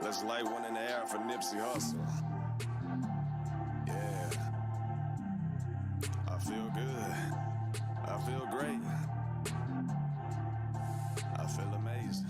Let's light one in the air for Nipsey Hussle. Yeah. I feel good. I feel great. I feel amazing.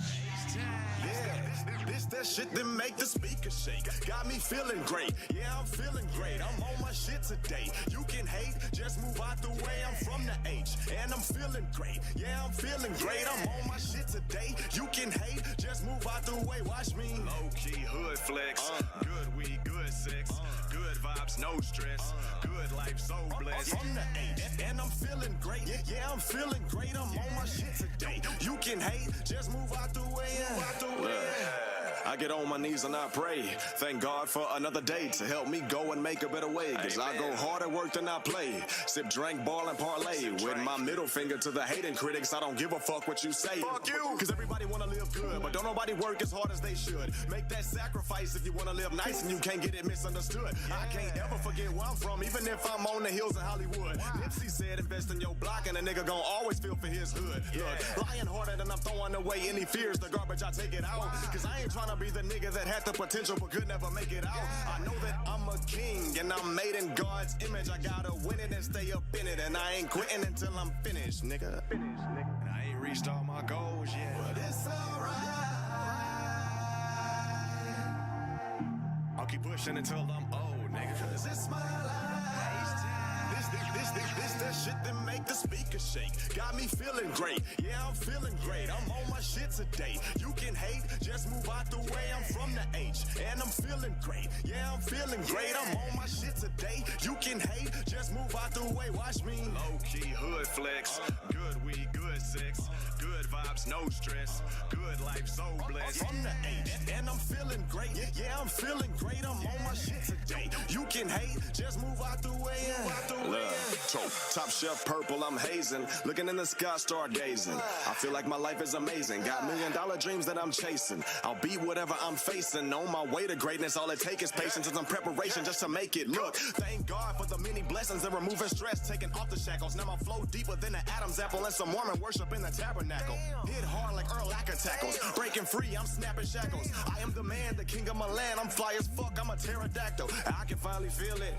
Yeah, this that shit that make the speaker shake. Got me feeling great. Yeah, I'm feeling great. I'm on my shit today. You can hate, just move out the way. I'm from the H, and I'm feeling great. Yeah, I'm feeling great. I'm on my shit today. You can hate, just move out the way. Watch me. Low key hood flex. Good weed, good sex. Good vibes, no stress. Good life, so blessed. From the H, and I'm feeling great. Yeah, I'm feeling great. I'm on my shit today. You can hate, just move out the way. I get on my knees and I pray. Thank God for another day to help me go and make a better way. Cause I go hard at work than I play. Sip, drink, ball, and parlay. With my middle finger to the hating critics, I don't give a fuck what you say. Fuck you! Cause everybody wanna live good, but don't nobody work as hard as they should. Make that sacrifice if you wanna live nice and you can't get it misunderstood. I can't ever forget where I'm from, even if I'm on the hills in Hollywood. Nipsey said invest in your block and a nigga gon' always feel for his hood. Look, lying harder than I'm throwing away any fears. The garbage, I take it out. Cause I ain't tryna be the nigga that had the potential but could never make it out. I know that I'm a king and I'm made in God's image. I gotta win it and stay up in it, and I ain't quitting until I'm finished, nigga. And I ain't reached all my goals yet, but it's alright. I'll keep pushing until I'm old, nigga. Cause it's my life. This that shit that make the speaker shake. Got me feeling great. Yeah, I'm feeling great. I'm on my shit today. You can hate, just move out the way. I'm from the H, and I'm feeling great. Yeah, I'm feeling great. I'm on my shit today. You can hate, just move out the way. Watch me. Low key hood flex. Good weed, good sex. Good vibes, no stress. Good life, so blessed. From the H, and I'm feeling great. Yeah, I'm feeling great. I'm on my shit today. You can hate, just move out the way. Top shelf purple, I'm hazing. Looking in the sky, stargazing. I feel like my life is amazing. Got $1 million dreams that I'm chasing. I'll beat whatever I'm facing. On my way to greatness, all it takes is patience and some preparation just to make it. Look, thank God for the many blessings and removing stress, taking off the shackles. Now my flow deeper than the Adam's apple and some Mormon worship in the tabernacle. Hit hard like Earl Acker tackles. Breaking free, I'm snapping shackles. I am the man, the king of my land. I'm fly as fuck, I'm a pterodactyl. I can finally feel it.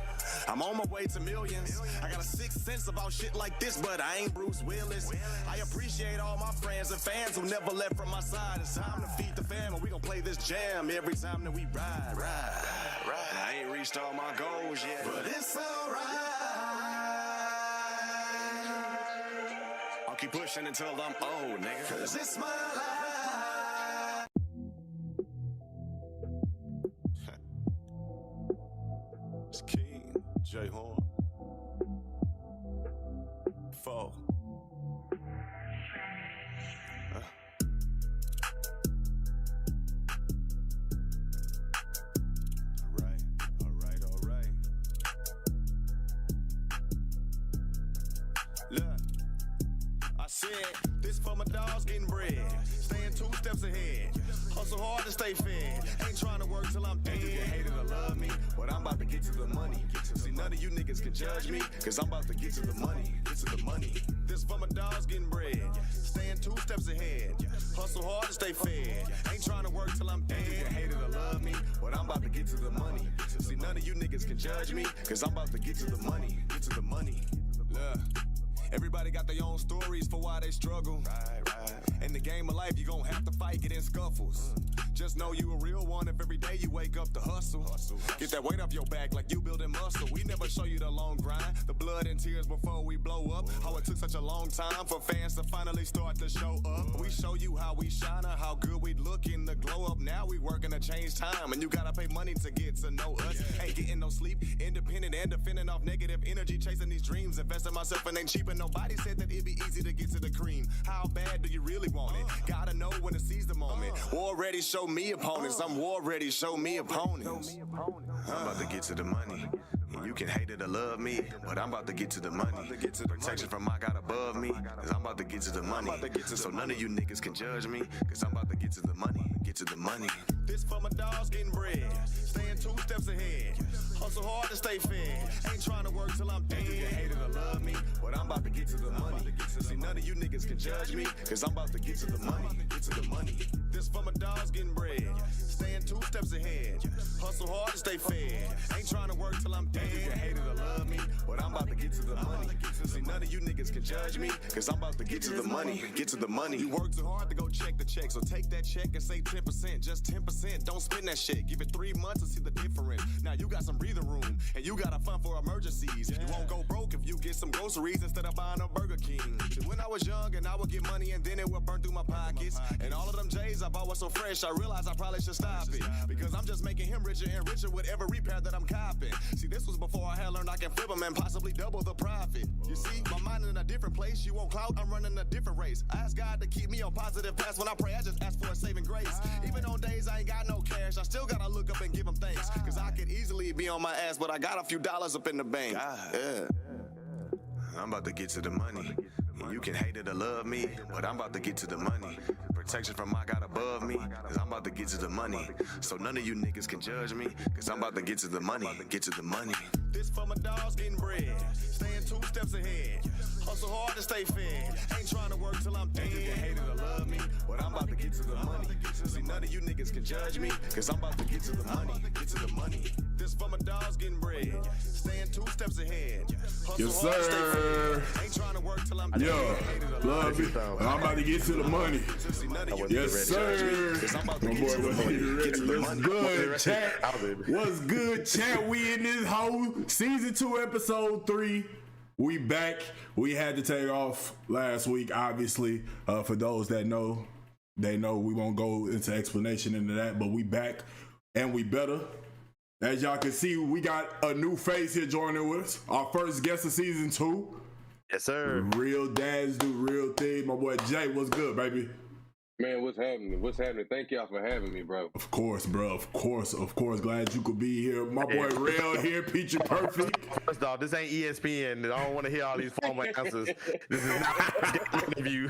I'm on my way to millions. I got a sixth sense about shit like this, but I ain't Bruce Willis. I appreciate all my friends and fans who never left from my side. It's time to feed the fam, and we gon' play this jam every time that we ride. I ain't reached all my goals yet, but it's alright. I'll keep pushing until I'm old, nigga. Cause it's my life. It's King J Horn. 4. All right. Look, I said, this for my dogs getting bread. Staying 2 steps ahead. Hustle hard to stay fed. Ain't trying to work till I'm dead. You can hate it or love me, but I'm about to get to the money. See, none of you niggas can judge me, cause I'm about to get to the money. This for my dogs getting bread. Staying 2 steps ahead. Hustle hard to stay fed. Ain't trying to work till I'm dead. You can hate it or love me, but I'm about to get to the money. See, none of you niggas can judge me, cause I'm about to get to the money. Look, everybody got their own stories for why they struggle. In the game of life, you gon' have to fight, get in scuffles. Just know you a real one if every day you wake up to hustle. Get that weight off your back like you building muscle. We never show you the long grind, the blood and tears before we blow up. How it took such a long time for fans to finally start to show up. We show you how we shine, how good we look in the glow up. Now we working to change time, and you gotta pay money to get to know us. Ain't getting no sleep, independent and defending off negative energy, chasing these dreams, investing myself and ain't cheap. And nobody said that it'd be easy to get to the cream. How bad do you really want it? Gotta know when to seize the moment. War ready, show me opponents. I'm war ready, show me opponents. I'm about to get to the money. And you can hate it or love me, but I'm about to get to the money. Protection from my God above me, cause I'm about to get to the money. So none of you niggas can judge me, cause I'm about to get to the money. This for my dogs getting bread. Staying 2 steps ahead. Hustle hard to stay fed. Ain't trying to work till I'm dead. You can hate it or love me, but I'm about to get to the money. See, none of you niggas can judge me, cause I'm about to get to the money. Get to the money. This for my dogs getting bread. Staying 2 steps ahead. Hustle hard to stay fed. Ain't trying to work till I'm dead. You can hate it or love me, but I'm about to get to the money. See, none of you niggas can judge me, cause I'm about to get to the money. Get to the money. You work too hard to go check the check, so take that check and say 10%, just 10%. Don't spend that shit. Give it 3 months to see the difference. Now you got some breathing room, and you got a fund for emergencies. You won't go broke if you get some groceries instead of buying a Burger King. When I was young and I would get money and then it would burn through my pockets. And all of them J's I bought was so fresh, I realized I probably should stop it. Because I'm just making him richer and richer with every pair that I'm copping. See, this was before I had learned I can flip them and possibly double the profit. You see, my mind in a different place. You won't clout, I'm running a different race. I ask God to keep me on positive paths. When I pray, I just ask for a saving grace. Even on days I ain't got no cash, I still gotta look up and give him thanks. Cause I could easily be on my ass, but I got a few dollars up in the bank. Yeah. I'm about to get to the money. You can hate it or love me, but I'm about to get to the money. Protection from my God above me, cause I'm about to get to the money. So none of you niggas can judge me, cause I'm about to get to the money. Get to the money. This for my dogs getting bread. Staying 2 steps ahead. Hustle hard to stay fed. Ain't trying to work till I'm dead. You can hate it or love me, but I'm about to get to the money. See, none of you niggas can judge me, cause I'm about to get to the money. Get to the money. This for my dogs getting bread. Staying 2 steps ahead. Hustle Yes, hard to stay sir. fed. Ain't trying to work till I'm dead. Yo, love it. I'm about to get to the money. Yes, sir. My boy, what's good, chat? What's good, chat? We in this whole season 2, episode 3. We back. We had to take off last week, obviously. For those that know, they know we won't go into explanation into that, but we back and we better. As y'all can see, we got a new face here joining with us. Our first guest of season 2. Yes, sir. Real dads do real things. My boy Jay, what's good, baby? Man, what's happening? What's happening? Thank y'all for having me, bro. Of course, bro. Of course. Glad you could be here. My boy Relle here, Picture Perfect. First off, this ain't ESPN. I don't want to hear all these formal answers. This is not an interview.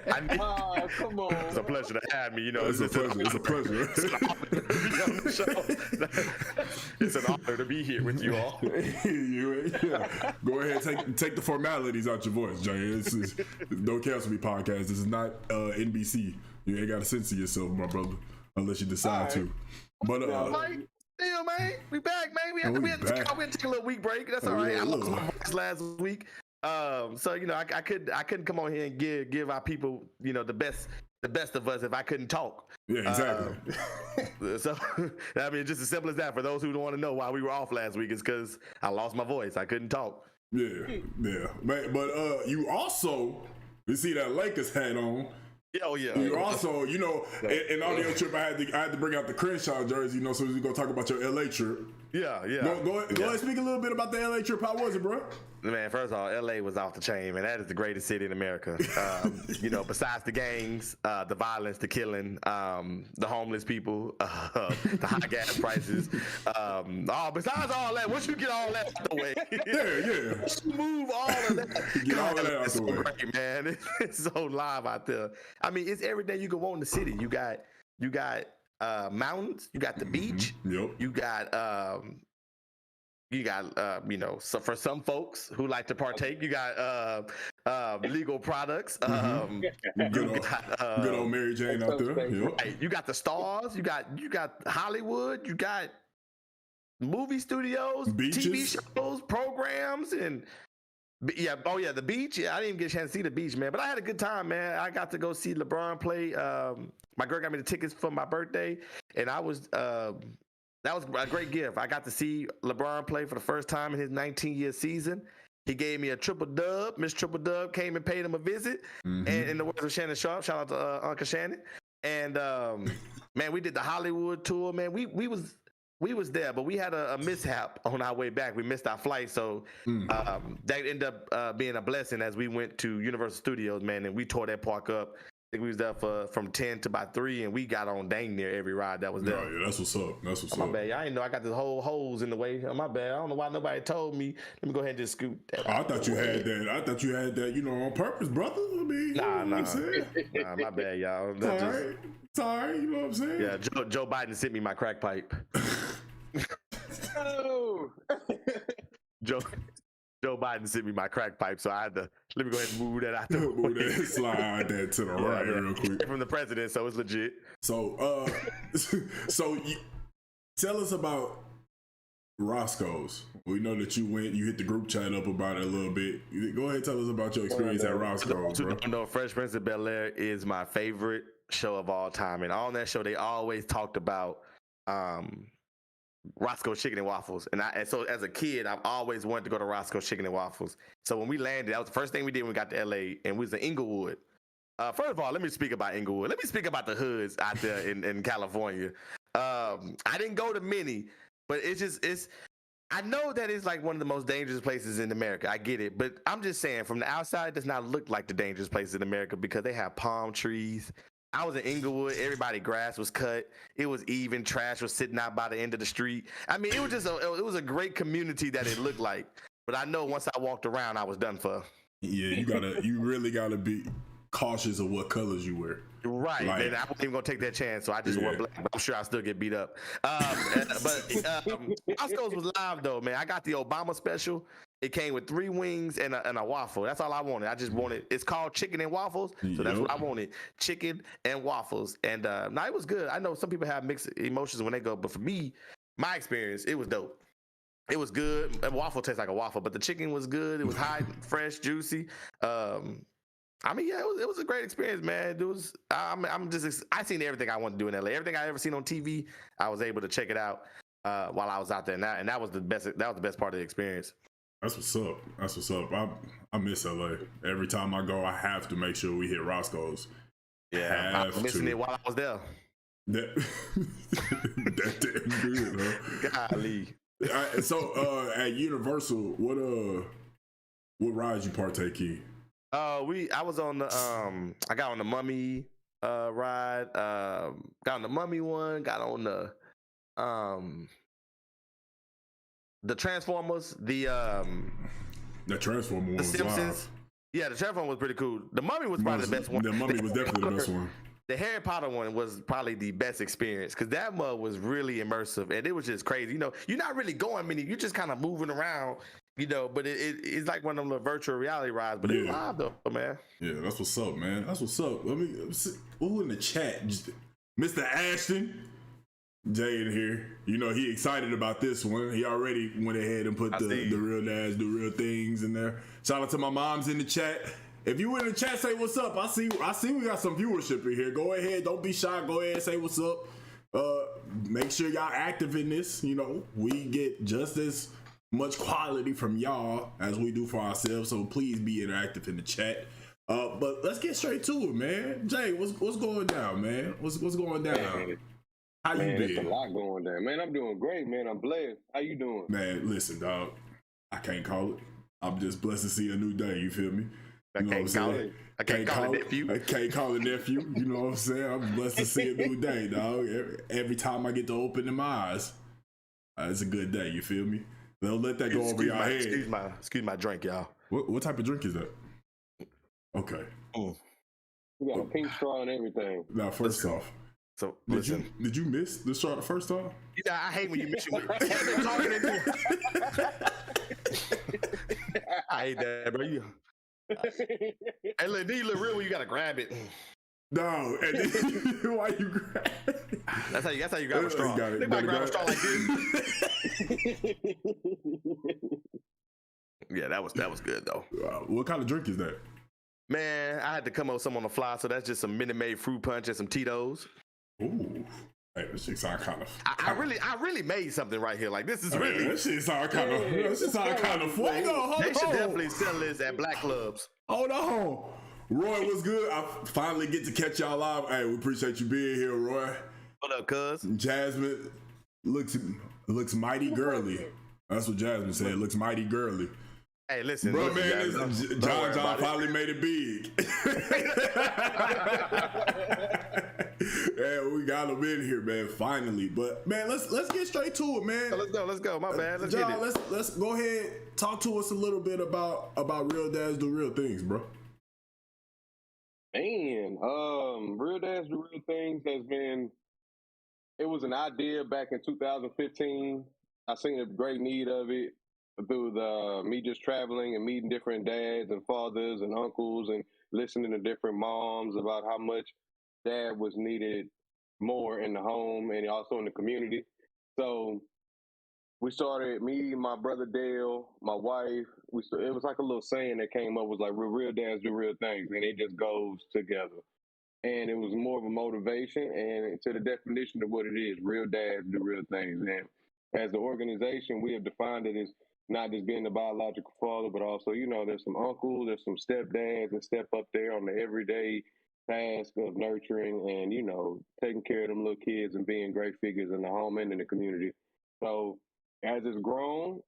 Come on. It's a pleasure to have me. You know, It's a pleasure. It's a pleasure. It's an honor to be here with you all. Yeah. Go ahead, take the formalities out your voice, Jay. This is Don't Cancel Me podcast. This is not NBC. You ain't got to censor yourself, my brother, unless you decide to. But Still, man, we back, man. We had to take a little week break. That's all right. I lost my voice last week, so you know I couldn't come on here and give our people, you know, the best of us if I couldn't talk. Yeah, exactly. So I mean, just as simple as that. For those who don't want to know why we were off last week, is because I lost my voice. I couldn't talk. Yeah, man, but you also, you see that Lakers hat on. Oh yeah. You also, you know, in audio trip, I had to bring out the Crenshaw jersey, you know, so we're gonna talk about your LA trip. Yeah. Go ahead, speak a little bit about the LA trip. How was it, bro? Man, first of all, LA was off the chain, man. That is the greatest city in America. You know, besides the gangs, the violence, the killing, the homeless people, the high gas prices. Besides all that, once you get all that out the way, yeah. Move all of that. Get all of that out the way. Great, man. It's so live out there. I mean, it's everything you can want in the city. You got mountains, you got the beach, Yep. you got you know, so for some folks who like to partake, you got legal products. Good old Mary Jane out there. Yep. Right, you got the stars, you got Hollywood, you got movie studios, Beaches. TV shows, programs, and the beach. Yeah, I didn't even get a chance to see the beach, man. But I had a good time, man. I got to go see LeBron play. My girl got me the tickets for my birthday, and I was that was a great gift. I got to see LeBron play for the first time in his 19-year season. He gave me a triple dub. Miss Triple Dub came and paid him a visit. And in the words of Shannon Sharp, shout out to Uncle Shannon. And man, we did the Hollywood tour. Man, we was there, but we had a mishap on our way back. We missed our flight, so that ended up being a blessing as we went to Universal Studios, man, and we tore that park up. I think we was there from 10 to about 3, and we got on dang near every ride that was there. Yeah, that's what's up. That's what's My up. bad. I didn't know I got this whole hose in the way. My bad. I don't know why nobody told me. Let me go ahead and just scoot that. I thought you had that. I thought you had that, you know, on purpose, brother. I mean, Nah, you know what I'm saying? Nah, my bad, y'all. It's all right. It's all right. You know what I'm saying? Yeah, Joe Biden sent me my crack pipe. Oh. Joe Biden sent me my crack pipe, so I had to let me go ahead and move that out the Move way. that, slide that to the right real quick. From the president, so it's legit. So, tell us about Roscoe's. We know that you hit the group chat up about it a little bit. Go ahead and tell us about your experience at Roscoe's, bro. No, Fresh Prince of Bel-Air is my favorite show of all time. And on that show, they always talked about Roscoe's Chicken and Waffles. And so as a kid, I've always wanted to go to Roscoe's Chicken and Waffles. So when we landed, that was the first thing we did when we got to LA, and we was in Inglewood. First of all, let me speak about Inglewood. Let me speak about the hoods out there in California. I didn't go to many, but I know that it's like one of the most dangerous places in America. I get it. But I'm just saying, from the outside, it does not look like the dangerous places in America because they have palm trees. I was in Inglewood. Everybody's grass was cut. It was even. Trash was sitting out by the end of the street. I mean, it was just it was a great community that it looked like. But I know once I walked around, I was done for. Yeah, you really gotta be cautious of what colors you wear. Right, and I wasn't even gonna take that chance, so I just wore black. But I'm sure I still get beat up. Roscoe's was live though, man. I got the Obama special. It came with 3 wings and a waffle. That's all I wanted. I just wanted. It's called chicken and waffles, so that's what I wanted: chicken and waffles. And it was good. I know some people have mixed emotions when they go, but for me, my experience, it was dope. It was good. A waffle tastes like a waffle, but the chicken was good. It was hot, fresh, juicy. I mean, yeah, it was a great experience, man. It was. I seen everything I wanted to do in LA. Everything I ever seen on TV, I was able to check it out while I was out there, and that was the best. That was the best part of the experience. That's what's up. That's what's up. I miss LA. Every time I go, I have to make sure we hit Roscoe's. Yeah, I was missing it while I was there. That damn good, huh? Golly. So at Universal, what rides you partake in? I was on the I got on the Mummy ride. Got on the Mummy one. Got on the Transformers. The Transformer one was Simpsons. live. Yeah, the Transformer was pretty cool. The Mummy was probably the best one. The Mummy was definitely the best one. The Harry Potter one was probably the best experience because that mug was really immersive and it was just crazy. You know, you're not really going many. You're just kind of moving around. You know, but it's like one of them little virtual reality rides, but it's live though, man. Yeah, that's what's up, man. That's what's up. Let me see. Who in the chat? Mr. Ashton. Jay in here. You know, he excited about this one. He already went ahead and put the real dads do real things in there. Shout out to my moms in the chat. If you in the chat, say what's up. I see we got some viewership in here. Go ahead. Don't be shy. Go ahead and say what's up. Make sure y'all active in this. You know, we get just as much quality from y'all as we do for ourselves, so please be interactive in the chat. But let's get straight to it, man. Jay, what's going down, man? What's going down? Man, how you been? There's a lot going down, man. I'm doing great, man. I'm blessed. How you doing? Man, listen, dog. I can't call it. I'm just blessed to see a new day. You feel me? You know what I'm saying? I can't call it nephew. I can't call it nephew. You know what I'm saying? I'm blessed to see a new day, dog. Every time I get to open my eyes, it's a good day. You feel me? Don't let that go over your head. Excuse my drink, y'all. What type of drink is that? Okay. We got a pink straw and everything. Now, first off, so did you miss the straw the first time? Yeah, I hate when you miss your talking into I hate that, bro. Hey, look, then you look real when you gotta grab it. No, and then, why you grab it? That's how you grab a straw. They might grab a straw like this. Yeah, that was good though. What kind of drink is that? Man, I had to come up with some on the fly, so that's just some Minute Maid fruit punch and some Tito's. Ooh. Hey, this shit sound kind of. I really made something right here. Like this is really. This shit sound kind of. This shit sound kind of fuego. They should definitely sell this at black clubs. Hold on, Roy, what's good? I finally get to catch y'all live. Hey, we appreciate you being here, Roy. What up, cuz? Jasmine looks mighty girly. That's what Jasmine said. Looks mighty girly. Hey, listen, bro, man, John finally made it big. Yeah, we got him in here, man. Finally, but man, let's get straight to it, man. Let's go. My bad. Let's John, get it. Let's go ahead. Talk to us a little bit about Real Dads Do Real Things, bro. Man, Real Dads Do Real Things has been. It was an idea back in 2015. I seen a great need of it. through the me just traveling and meeting different dads and fathers and uncles and listening to different moms about how much dad was needed more in the home and also in the community. So we started, me, my brother Dale, my wife. It was like a little saying that came up, was like, real dads do real things, and it just goes together. And it was more of a motivation and to the definition of what it is. Real dads do real things. And as an organization, we have defined it as not just being the biological father, but also, there's some uncles, there's some stepdads that step up there on the everyday task of nurturing and, taking care of them little kids and being great figures in the home and in the community. So as it's grown,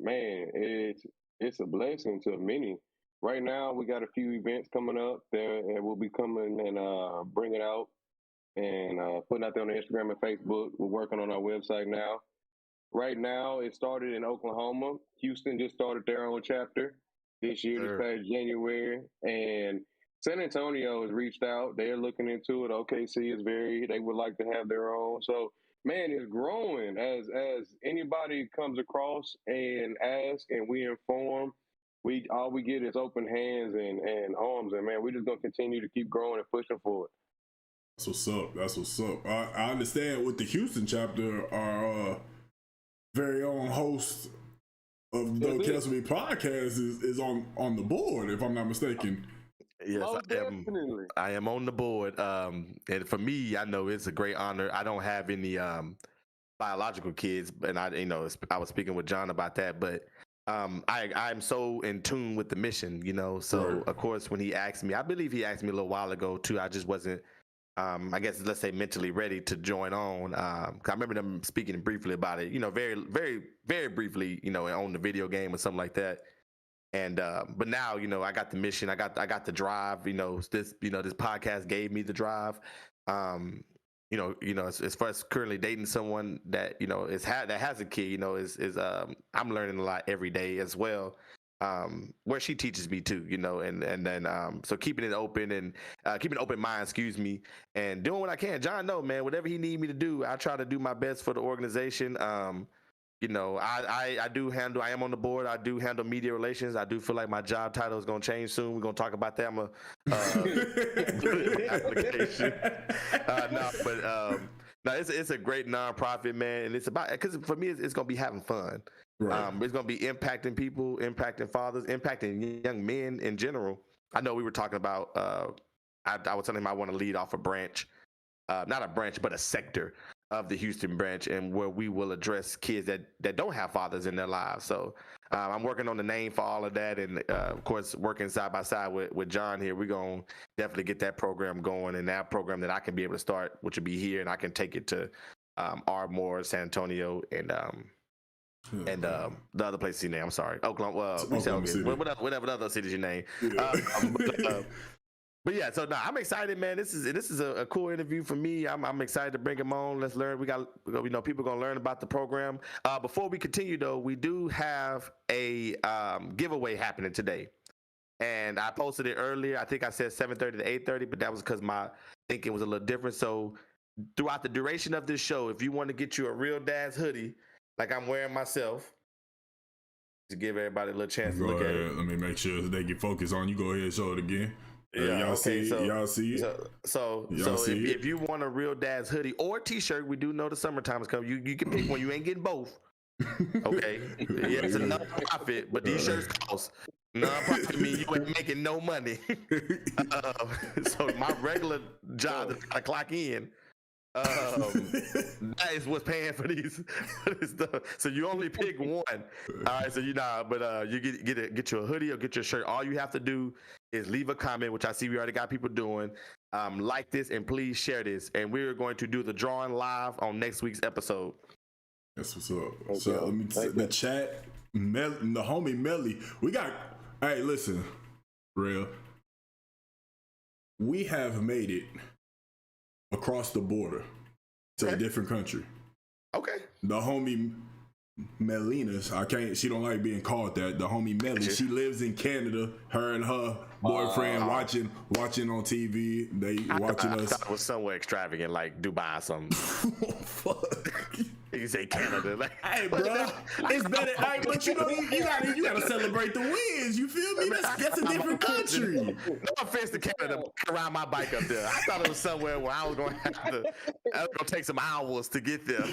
man, it's a blessing to many. Right now, we got a few events coming up that we'll be coming and bringing out and putting out there on Instagram and Facebook. We're working on our website now. Right now, it started in Oklahoma. Houston just started their own chapter this year, this past January. And San Antonio has reached out. They're looking into it. OKC is they would like to have their own. So, man, it's growing as anybody comes across and asks and we inform. All we get is open hands and arms, and man, we're just gonna continue to keep growing and pushing for it. That's what's up. I understand with the Houston chapter, our very own host of the Castle Me podcast is on the board, if I'm not mistaken. Yes, I am on the board. And for me, I know it's a great honor. I don't have any biological kids, and I was speaking with John about that, but I'm so in tune with the mission, so of course when he asked me, I believe he asked me a little while ago too, I just wasn't, I guess, let's say mentally ready to join on. I remember them speaking briefly about it, very, very, very briefly, on the video game or something like that. And, but now, I got the mission, I got the drive, this podcast gave me the drive. As far as currently dating someone that that has a kid, I'm learning a lot every day as well. Where she teaches me too, and then so keeping it open and keeping an open mind, and doing what I can. John, no man, whatever he need me to do, I try to do my best for the organization. I am on the board. I do handle media relations. I do feel like my job title is going to change soon. We're going to talk about that. I'm application. It's a great nonprofit, man. And it's about, because for me, it's going to be having fun. Right. It's going to be impacting people, impacting fathers, impacting young men in general. I know we were talking about, I was telling him I want to lead off a branch, not a branch, but a sector of the Houston branch, and where we will address kids that don't have fathers in their lives. So I'm working on the name for all of that, and of course working side by side with John here. We're going to definitely get that program going, and that program that I can be able to start, which will be here, and I can take it to Ardmore, San Antonio, and the other place you name. I'm sorry, Oklahoma. Whatever the other cities you name. Yeah. But yeah, so I'm excited, man. This is a cool interview for me. I'm excited to bring him on. Let's learn. We got people gonna learn about the program. Before we continue though, we do have a giveaway happening today, and I posted it earlier. I think I said 7:30 to 8:30, but that was because my thinking was a little different. So throughout the duration of this show, if you want to get you a Real Dad's hoodie, like I'm wearing myself, to give everybody a little chance to look at it. Let me make sure they get focused on you. Go ahead and show it again. Yeah, y'all see it? So if you want a Real Dad's hoodie or t-shirt, we do know the summertime is coming. You can pick one. You ain't getting both. Okay. Yeah, it's a non-profit, but these shirts cost. Non-profit mean you ain't making no money. So my regular job is I clock in. That is what's paying for this stuff. So you only pick one. All right, so you get you a hoodie or get your shirt. All you have to do is leave a comment, which I see we already got people doing. Like this and please share this. And we're going to do the drawing live on next week's episode. That's what's up. So let me the chat, the homie Melly. We got. Hey, listen, Relle. We have made it across the border to a different country. Okay. The homie Melina's, she don't like being called that. The homie Melly, she lives in Canada. Her and her boyfriend watching on TV. They watching us. I thought it was somewhere extravagant like Dubai or something. Fuck. You say Canada. Like, hey, bro, it's better. Hey, but you know, you gotta celebrate the wins. You feel me? That's a different country. No offense to Canada, but I ride my bike up there. I thought it was somewhere where I was gonna take some hours to get there.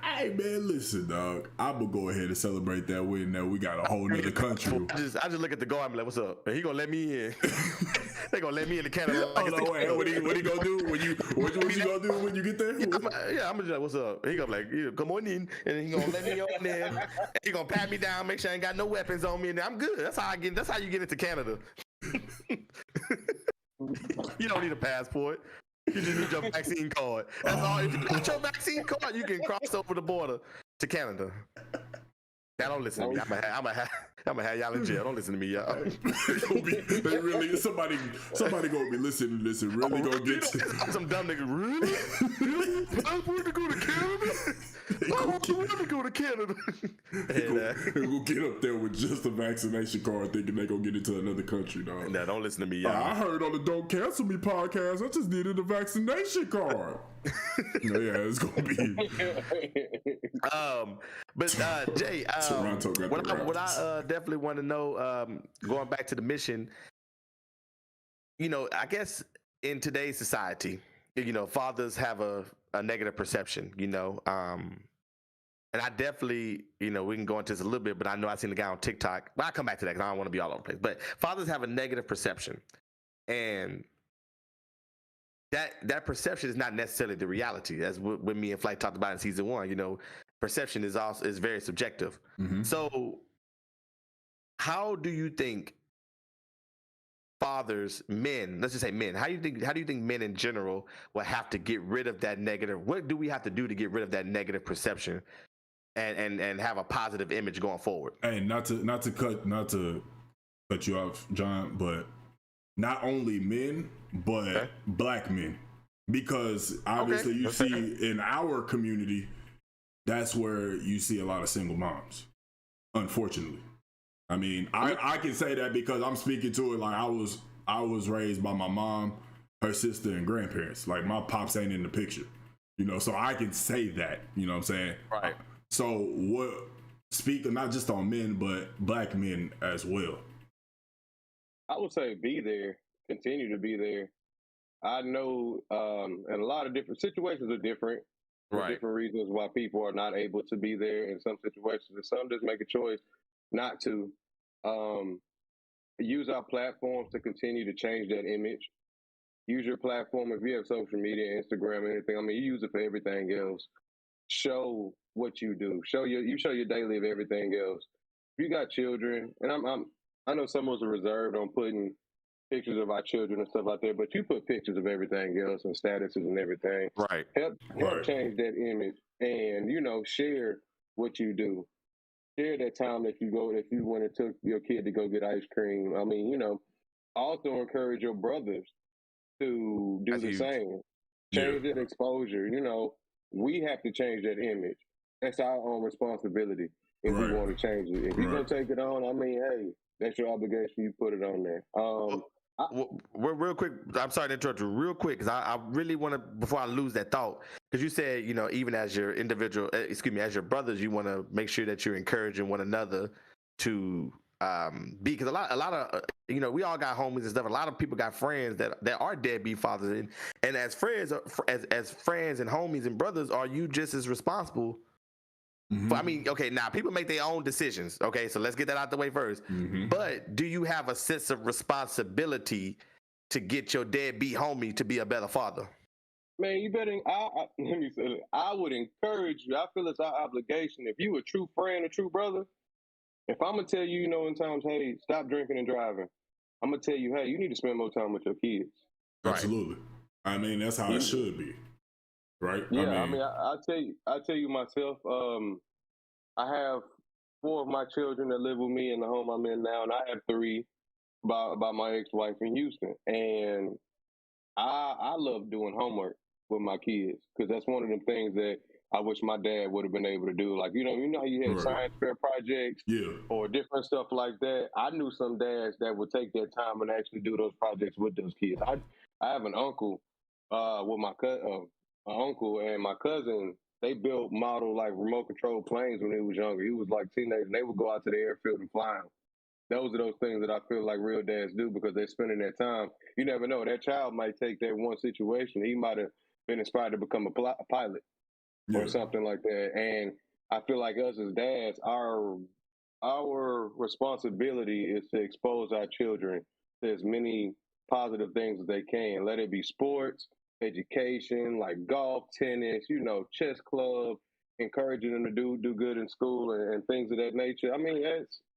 Hey, man, listen, dog. I'm gonna go ahead and celebrate that win. Now we got a whole nother country. I just look at the guard and be like, "What's up?" And he gonna let me in. They gonna let me into Canada. Like, oh no, wait, what he gonna do when you gonna do when you get there? I'm gonna be like, "What's up?" He gonna be like, "Yeah, come on in," and he gonna let me on there. And he gonna pat me down, make sure I ain't got no weapons on me, and I'm good. That's how you get into Canada. You don't need a passport. You just need your vaccine card. That's all. If you got your vaccine card, you can cross over the border to Canada. Now don't listen to me. I'm gonna have y'all in jail. Don't listen to me, y'all. they really somebody gonna be listening to this and really gonna get some dumb niggas. Really? I want to go to Canada. I want to go to Canada. They gonna get up there with just a vaccination card, thinking they gonna get into another country, dog. Nah, don't listen to me, y'all. I heard on the Don't Cancel Me podcast, I just needed a vaccination card. Yeah, it's gonna be. But Jay, what I definitely want to know, going back to the mission, you know, I guess in today's society, you know, fathers have a negative perception, you know, and I definitely, you know, we can go into this a little bit, but I know I've seen the guy on TikTok, but I'll come back to that because I don't want to be all over the place. But fathers have a negative perception, and that perception is not necessarily the reality. That's what me and Flight talked about in season 1. You know, perception is very subjective. Mm-hmm. So how do you think fathers, men, let's just say men, how do you think men in general will have to get rid of that negative? What do we have to do to get rid of that negative perception and have a positive image going forward? Hey, not to cut you off, John, but not only men, but black men, because obviously you see in our community, that's where you see a lot of single moms, unfortunately. I mean, I can say that because I'm speaking to it. Like I was raised by my mom, her sister, and grandparents. Like my pops ain't in the picture, you know, so I can say that, you know what I'm saying? Right. So speaking not just on men, but black men as well. I would say be there, continue to be there. I know, and a lot of different situations are different. For different reasons why people are not able to be there in some situations, and some just make a choice not to. Use our platforms to continue to change that image. Use your platform if you have social media, Instagram, anything. I mean, you use it for everything else. Show what you do. Show your daily of everything else. If you got children, and I know some of us are reserved on putting pictures of our children and stuff out there, but you put pictures of everything else and statuses and everything. Right. Help change that image, and you know, share what you do. Share that time that you went and took your kid to go get ice cream. I mean, you know, also encourage your brothers to do the same. Change that exposure. You know, we have to change that image. That's our own responsibility if we want to change it. If you're going to take it on, I mean, hey, that's your obligation. You put it on there. Real quick, I'm sorry to interrupt you real quick, because I really want to, before I lose that thought, because you said, you know, even as your individual, as your brothers, you want to make sure that you're encouraging one another to be, because a lot of, you know, we all got homies and stuff. A lot of people got friends that are deadbeat fathers, and as friends, as friends and homies and brothers, are you just as responsible? Mm-hmm. I mean, okay, now people make their own decisions. Okay, so let's get that out the way first. Mm-hmm. But do you have a sense of responsibility to get your deadbeat homie to be a better father? Man, you better. Let me say it. I would encourage you. I feel it's our obligation. If you a true friend, a true brother, if I'm gonna tell you, you know, in times, hey, stop drinking and driving, I'm gonna tell you, hey, you need to spend more time with your kids. Absolutely. I mean, that's how it should be. Right. Yeah, I tell you myself. I have 4 of my children that live with me in the home I'm in now, and I have 3 by my ex-wife in Houston. And I love doing homework with my kids, because that's one of the things that I wish my dad would have been able to do. Like, you know how you had science fair projects, or different stuff like that. I knew some dads that would take their time and actually do those projects with those kids. I have an uncle with my uncle and my cousin they built model like remote control planes when he was younger. He was like teenager, and they would go out to the airfield and fly them. Those are those things that I feel like real dads do because they're spending their time. You never know. That child might take that one situation. He might have been inspired to become a pilot or something like that. And I feel like us as dads, our responsibility is to expose our children to as many positive things as they can. Let it be sports, education, like golf, tennis, chess club, encouraging them to do good in school and things of that nature. I mean,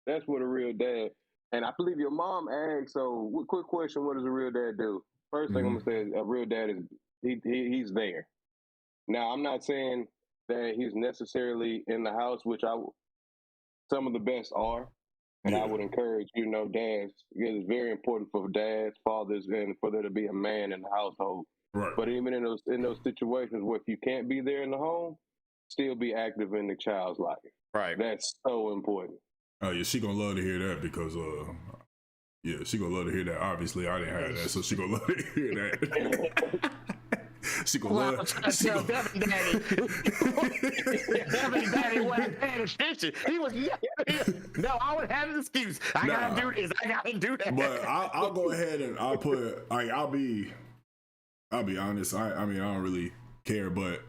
that's what a real dad. And I believe your mom asked. So, quick question: what does a real dad do? First thing I'm gonna say is a real dad is he's there. Now, I'm not saying that he's necessarily in the house, which some of the best are, and I would encourage dads. It's very important for dads, fathers, and for there to be a man in the household. Right. But even in those situations where if you can't be there in the home, still be active in the child's life. Right. That's so important. Oh yeah, she gonna love to hear that because she gonna love to hear that. Obviously, I didn't have that, so she gonna love to hear that. She gonna love. Devin Daddy wasn't paying attention. He was no. I would have an excuse. I gotta do this. I gotta do that. But I'll go ahead and I'll put. I'll be honest. I mean, I don't really care, but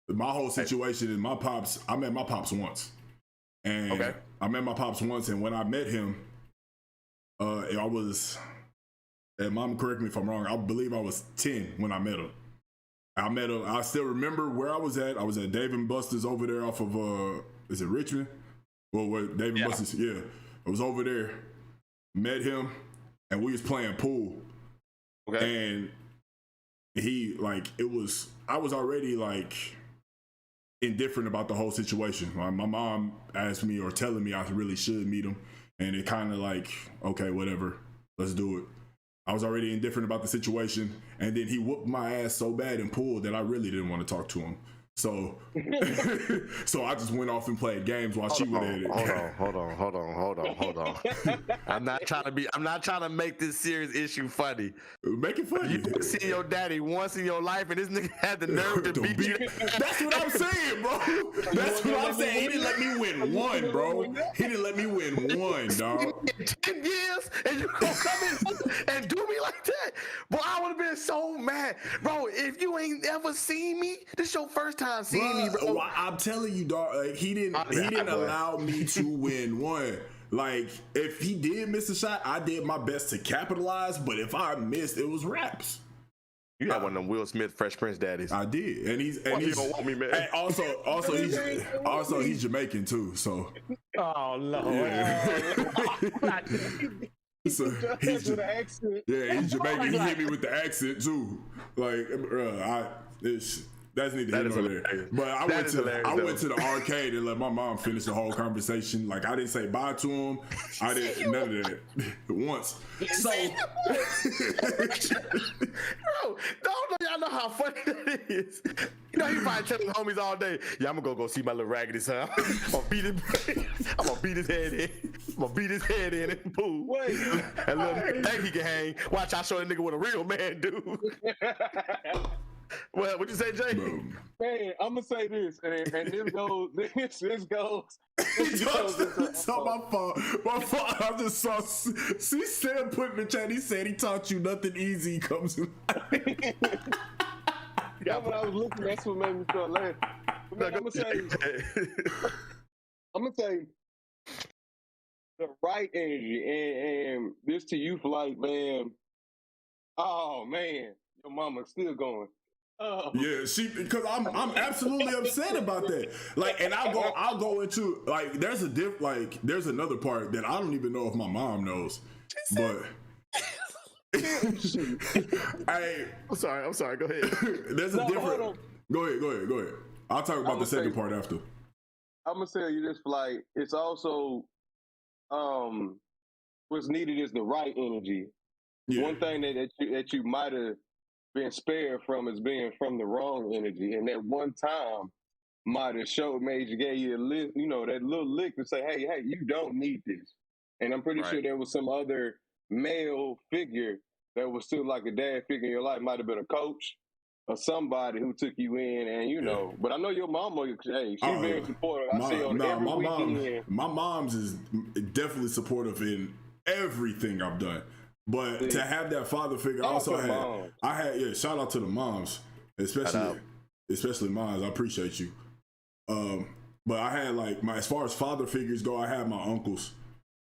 my whole situation is my pops. I met my pops once, and I met my pops once, and when I met him, I was. And Mom, correct me if I'm wrong. I believe I was 10 when I met him. I still remember where I was at. I was at Dave and Buster's over there off of, is it Richmond? Well, where Dave and Buster's, yeah. I was over there, met him, and we was playing pool. Okay. And I was already indifferent about the whole situation. My mom asked me or telling me I really should meet him. And it kind of okay, whatever, let's do it. I was already indifferent about the situation, and then he whooped my ass so bad in pool that I really didn't want to talk to him. So, so I just went off and played games while she went at it. Hold on. I'm not trying to make this serious issue funny. Make it funny. You see your daddy once in your life, and this nigga had the nerve to beat you. That's what I'm saying, bro. That's what I'm saying. He didn't let me win one, bro. He didn't let me win one, dog. 10 years, and you gonna come in and do me like that? Boy, I would have been so mad, bro. If you ain't ever seen me, this your first time seeing me, bro. Well, I'm telling you, dog. He didn't allow me to win one. If he did miss a shot, I did my best to capitalize. But if I missed, it was raps. You got one of them Will Smith Fresh Prince daddies. I did, and he's don't want me, man. And also he's Jamaican too. So. Oh no. Yeah. So he's Jamaican. He hit me with the accent too. That's neither here nor there. But I went to the arcade and let my mom finish the whole conversation. I didn't say bye to him. I didn't none of that once. So, bro, don't y'all know how funny that is? You know, he probably telling his homies all day, "Yeah, I'm gonna go see my little raggedy son. I'm gonna beat his head in. I'm gonna beat his head in the pool. And little think he can hang. Watch, I show that nigga what a real man do." Well, what'd you say, Jay? Man, I'm gonna say this, and this goes. So my fault. I just saw. See, Sam put in the chat. He said he taught you nothing easy comes in. That's what I was looking. That's what made me start laughing. I'm gonna say the right energy, and this to you, Flight, man. Oh man, your mama's still going. Oh. Yeah, because I'm absolutely upset about that. And I'll go into there's another part that I don't even know if my mom knows, but I'm sorry. Go ahead. There's a different. Go ahead. I'll talk about the second part after. I'm gonna tell you this, it's also what's needed is the right energy. Yeah. One thing that you might have been spared from is being from the wrong energy, and that one time might have gave you a lick, that little lick to say, hey, you don't need this. And I'm pretty sure there was some other male figure that was still like a dad figure in your life. Might have been a coach, somebody who took you in, and you know. But I know your mama. Hey, she's very supportive. I see on every weekend. My mom's is definitely supportive in everything I've done. But to have that father figure, shout out to the moms, especially moms. I appreciate you. But I had like as far as father figures go, I had my uncles,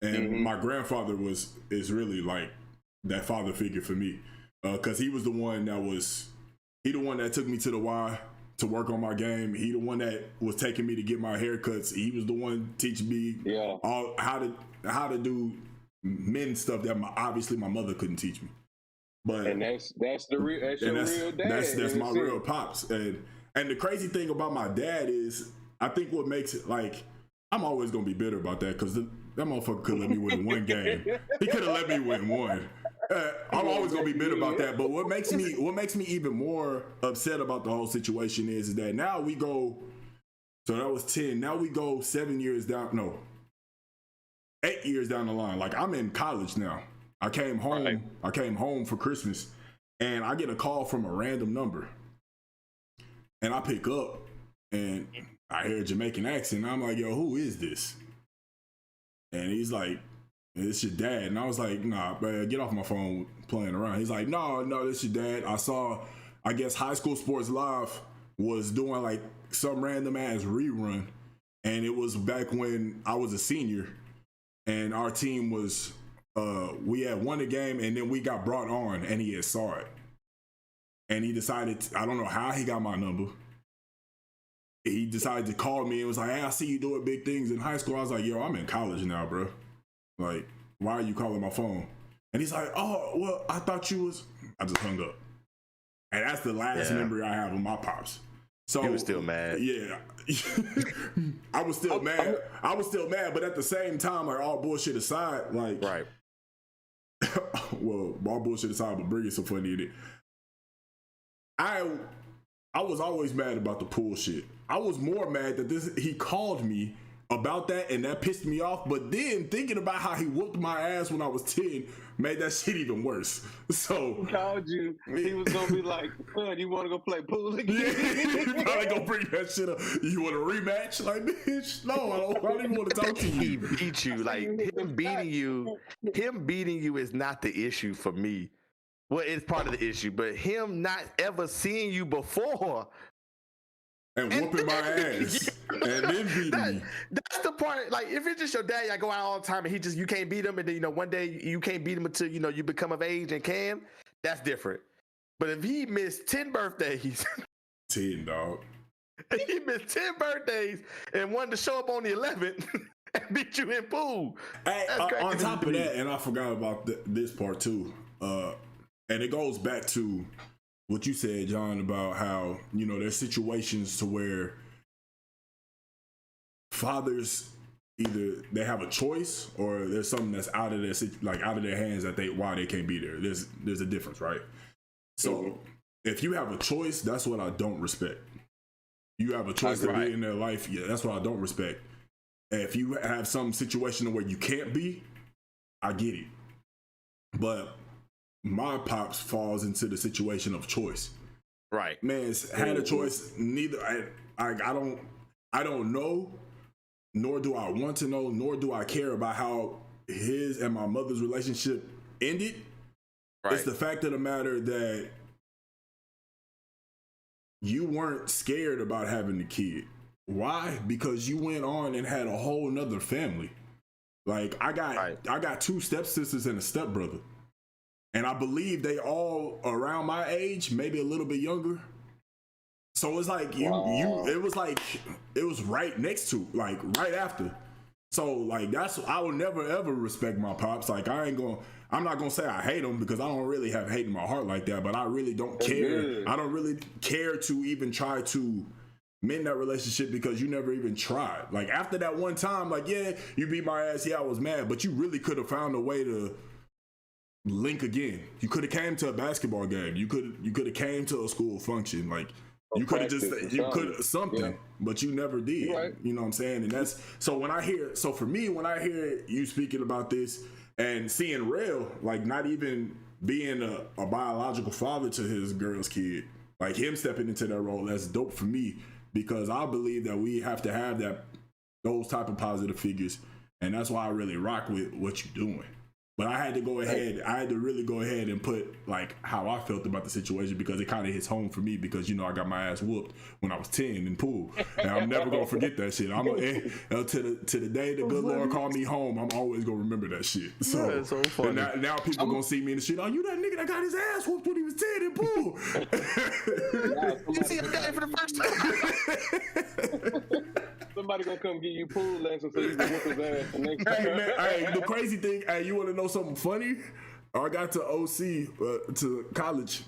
and my grandfather is really like that father figure for me, because he was the one that took me to the Y to work on my game. He the one that was taking me to get my haircuts. He was the one teaching me all how to do men stuff that obviously my mother couldn't teach me. But that's your real dad. That's my real pops. And the crazy thing about my dad is, I think what makes it like, I'm always gonna be bitter about that, because that motherfucker could let me win one game. He could have let me win one. I'm always gonna be bitter about that. But what makes me even more upset about the whole situation is that now we go. So that was 10. Now we go 8 years down the line. Like, I'm in college now. I came home. Right. I came home for Christmas, and I get a call from a random number, and I pick up, and I hear a Jamaican accent. And I'm like, "Yo, who is this?" And he's like, "It's your dad." And I was like, "Nah, man, get off my phone playing around." He's like, No, this your dad. I guess High School Sports Live was doing like some random ass rerun, and it was back when I was a senior, and our team was, we had won the game, and then we got brought on, and he had saw it. And he decided, I don't know how he got my number. He decided to call me and was like, "Hey, I see you doing big things in high school." I was like, "Yo, I'm in college now, bro. Like, why are you calling my phone?" And he's like, "Oh, well, I thought you was..." I just hung up. And that's the last memory I have of my pops. So he was still mad. Yeah. I was still mad. But at the same time, like, all bullshit aside, like... Right. Well, all bullshit aside, but bring it so funny in it. I was always mad about the pool shit. I was more mad that he called me about that, and that pissed me off. But then thinking about how he whooped my ass when I was 10 made that shit even worse. So he called you. He was gonna be like, "Bud, you want to go play pool again?" Yeah, he probably gonna bring that shit up. "You want a rematch?" Like, bitch, no, I don't even want to talk to you. He beat you. Like, him beating you is not the issue for me. Well, it's part of the issue, but him not ever seeing you before and whooping my ass and then beating me. That's the part. Like, if it's just your dad, I go out all the time and you can't beat him, and then one day you can't beat him until you become of age and can. That's different. But if he missed 10 birthdays, 10, dog. He missed 10 birthdays and wanted to show up on the 11th and beat you in pool. Hey, on top of that, and I forgot about this part too. And it goes back to what you said, John, about how, there's situations to where fathers either they have a choice or there's something that's out of their hands why they can't be there. There's a difference, right? So if you have a choice, that's what I don't respect. You have a choice to be in their life. Yeah, that's what I don't respect. And if you have some situation where you can't be, I get it. But my pops falls into the situation of choice. Right. Man, had a choice. Neither I don't know, nor do I want to know, nor do I care about how his and my mother's relationship ended. Right. It's the fact of the matter that you weren't scared about having the kid. Why? Because you went on and had a whole nother family. Like, I got 2 stepsisters and a stepbrother. And I believe they all around my age, maybe a little bit younger. So it's like it was right next to, like, right after. So, like, I will never ever respect my pops. Like, I'm not gonna say I hate them, because I don't really have hate in my heart like that, but I really don't care. I don't really care to even try to mend that relationship, because you never even tried. Like, after that one time, like, yeah, you beat my ass, yeah, I was mad, but you really could have found a way to link again. You could have came to a basketball game. You could have came to a school function. Like, you could have something, but you never did. Right. You know what I'm saying? And that's so when I hear you speaking about this and seeing Relle, like, not even being a biological father to his girl's kid, like him stepping into that role, that's dope for me because I believe that we have to have those type of positive figures, and that's why I really rock with what you're doing. But I had to really go ahead and put like how I felt about the situation because it kind of hits home for me because I got my ass whooped when I was 10 in pool, and I'm never gonna forget that shit. To the day the good Lord called me home, I'm always gonna remember that shit. So, yeah, so funny. Now people gonna see me in the street. Oh, you that nigga that got his ass whooped when he was 10 in pool? You see your dad for the first time. Somebody gonna come give you pool lessons so you can whip his ass the next time. Hey man, the crazy thing, you want to know something funny? I got to OC to college,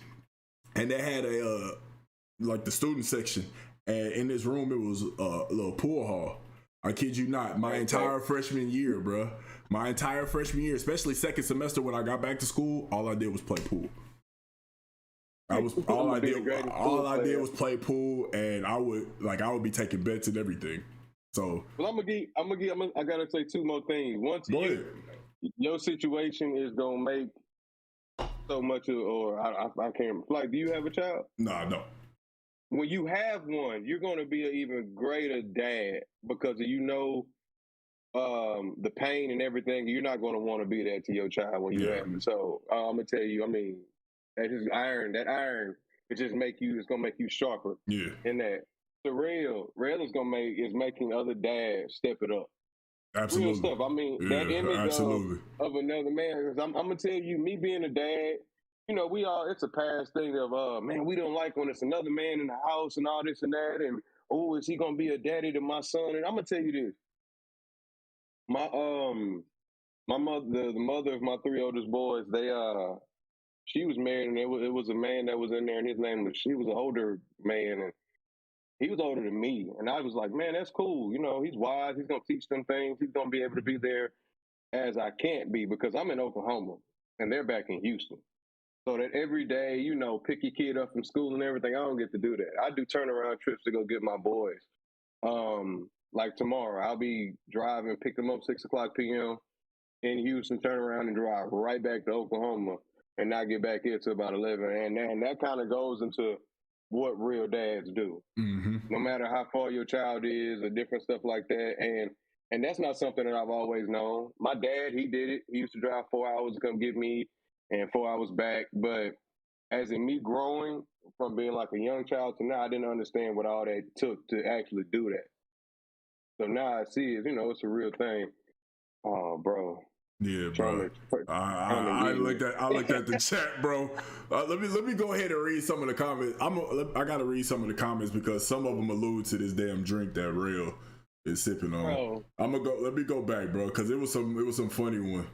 and they had a like the student section, and in this room it was a little pool hall. I kid you not, my entire freshman year, bro. My entire freshman year, especially second semester when I got back to school, all I did was play pool. All I did was play pool, and I would be taking bets and everything. So, well, I gotta say two more things. One, your situation is gonna make so much I can't. Like, do you have a child? No, I don't. When you have one, you're gonna be an even greater dad because the pain and everything. You're not gonna want to be that to your child when you have it. So I'm gonna tell you. I mean, that iron, it's gonna make you sharper. Yeah. In that. The Relle is making other dads step it up. Absolutely. Real stuff. I mean, that image of another man. I'm gonna tell you, me being a dad, it's a past thing of man, we don't like when it's another man in the house and all this and that, and is he gonna be a daddy to my son? And I'm gonna tell you this. My mother, the mother of my three oldest boys, she was married, and it was a man that was in there, and he was an older man, and he was older than me, and I was like, man, that's cool. He's wise. He's going to teach them things. He's going to be able to be there as I can't be because I'm in Oklahoma, and they're back in Houston. So that every day, pick your kid up from school and everything, I don't get to do that. I do turnaround trips to go get my boys. Like tomorrow, I'll be driving, pick them up 6 o'clock p.m. in Houston, turn around and drive right back to Oklahoma and not get back here till about 11. And that kind of goes into what real dads do. Mm-hmm. No matter how far your child is or different stuff like that. And that's not something that I've always known. My dad, he did it. He used to drive 4 hours to come get me and 4 hours back. But as in me growing from being like a young child to now, I didn't understand what all that took to actually do that. So now I see it, it's a real thing. Oh, bro. Yeah, bro. I looked at the chat, bro. Let me go ahead and read some of the comments. I gotta read some of the comments because some of them allude to this damn drink that Relle is sipping on. Bro. Let me go back, bro, because it was some funny one.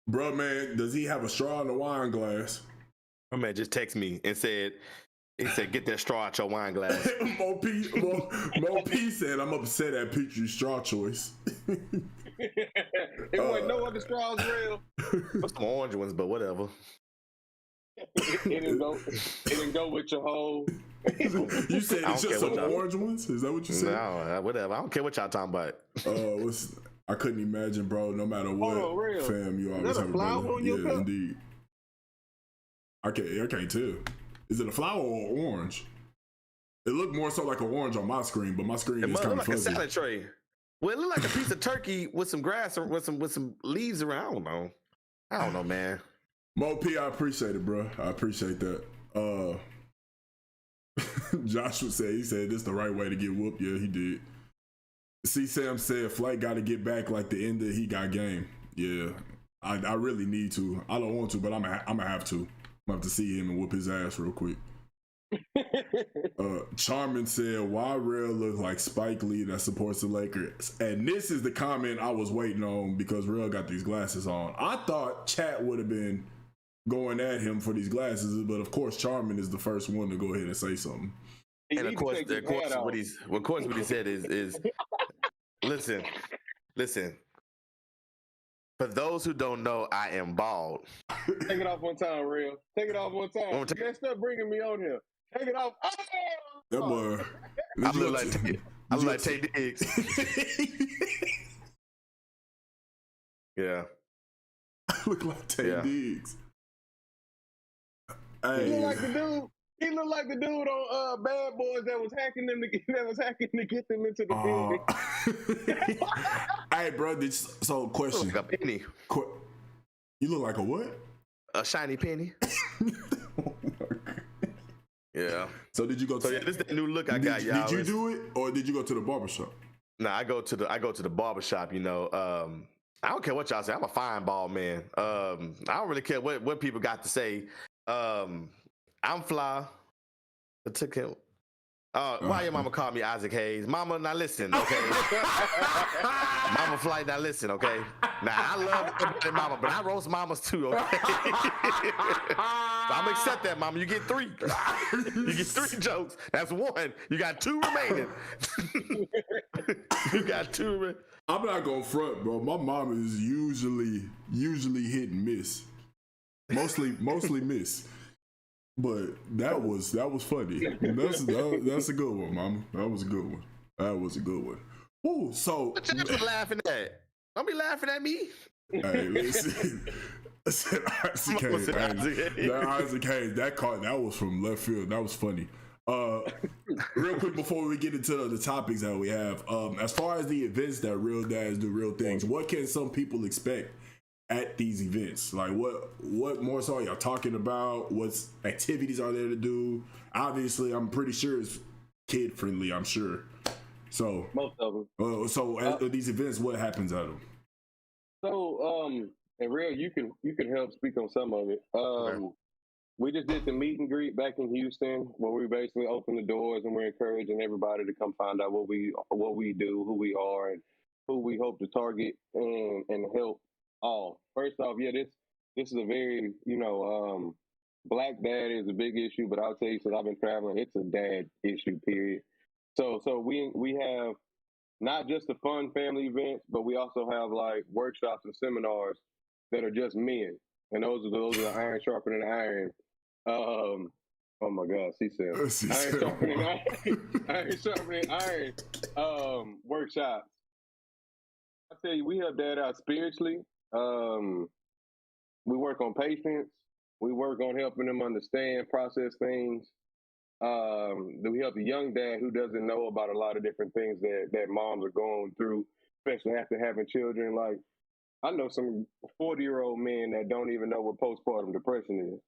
Bro, man, does he have a straw in the wine glass? My man just texted me and said, get that straw out your wine glass. Mo P said, I'm upset at Petrie's straw choice. It wasn't no other straws, Relle. What's some orange ones, but whatever. It didn't go with your whole. You said it's just some orange ones? Is that what you said? No, whatever. I don't care what y'all talking about. I couldn't imagine, bro. No matter what, fam, you always have a flower on your cup? Indeed. I can't tell. Is it a flower or orange? It looked more so like an orange on my screen, but my screen is kind of fuzzy. It looked like a salad tray. Well, it looked like a piece of turkey with some grass or with some leaves around. I don't know, man. Mo P, I appreciate it, bro. I appreciate that. Joshua said, this is the right way to get whooped. Yeah, he did. C. Sam said, Flake got to get back like the end of He Got Game. Yeah, I really need to. I don't want to, but I'm gonna have to. I'm gonna have to see him and whoop his ass real quick. Charmin said, why Relle look like Spike Lee that supports the Lakers? And this is the comment I was waiting on because Relle got these glasses on. I thought chat would have been going at him for these glasses, but of course Charmin is the first one to go ahead and say something. And of course what he said is listen. For those who don't know, I am bald. Take it off one time, Relle. Take it off one time. Man, stop bringing me on here. Take it off. That boy. I look like Tay Diggs. Yeah. I look like Tay Diggs. He looked like the dude. He looked like the dude on Bad Boys that was hacking them to get them into the building. Hey, bro. So, question. Like a penny. You look like a what? A shiny penny. Yeah. So did you go? So yeah, this is the new look I got, y'all. Did you do it, or did you go to the barbershop? Nah, I go to the barbershop. You know, I don't care what y'all say. I'm a fine ball man. I don't really care what people got to say. I'm fly. I took him. Why your mama call me Isaac Hayes? Mama, now listen, okay? Mama Flight, now listen, okay? Now, I love mama, but I roast mamas too, okay? So I'm gonna accept that, mama. You get 3. You get 3 jokes. That's 1. You got 2 remaining. You got 2 remaining. I'm not gonna front, bro. My mom is usually hit and miss. Mostly miss. But that was funny. That's a good one, mama. That was a good one. Ooh, so What you laughing at? Don't be laughing at me. Hey, listen. Isaac Hayes. Isaac Hayes. That was from left field. That was funny. Real quick before we get into the topics that we have, as far as the events that Real Dads do real things, what can some people expect at these events? Like what more so are y'all talking about? What activities are there to do? Obviously, I'm pretty sure it's kid friendly. I'm sure. So most of them. So at these events, what happens at them? So and Real, you can help speak on some of it. Okay. We just did the meet and greet back in Houston, where we basically opened the doors and we're encouraging everybody to come find out what we do, who we are, and who we hope to target and help all. First off, yeah, this is a very, Black dad is a big issue, but I'll tell you, since I've been traveling, it's a dad issue, period. So we have not just the fun family events, but we also have like workshops and seminars that are just men, and those are the iron sharpening iron. Oh my God, she said iron sharpening iron, iron sharpening iron workshops. I tell you, we help dad out spiritually. We work on patience. We work on helping them understand, process things. We help the young dad who doesn't know about a lot of different things that moms are going through, especially after having children. Like, I know some 40-year-old men that don't even know what postpartum depression is.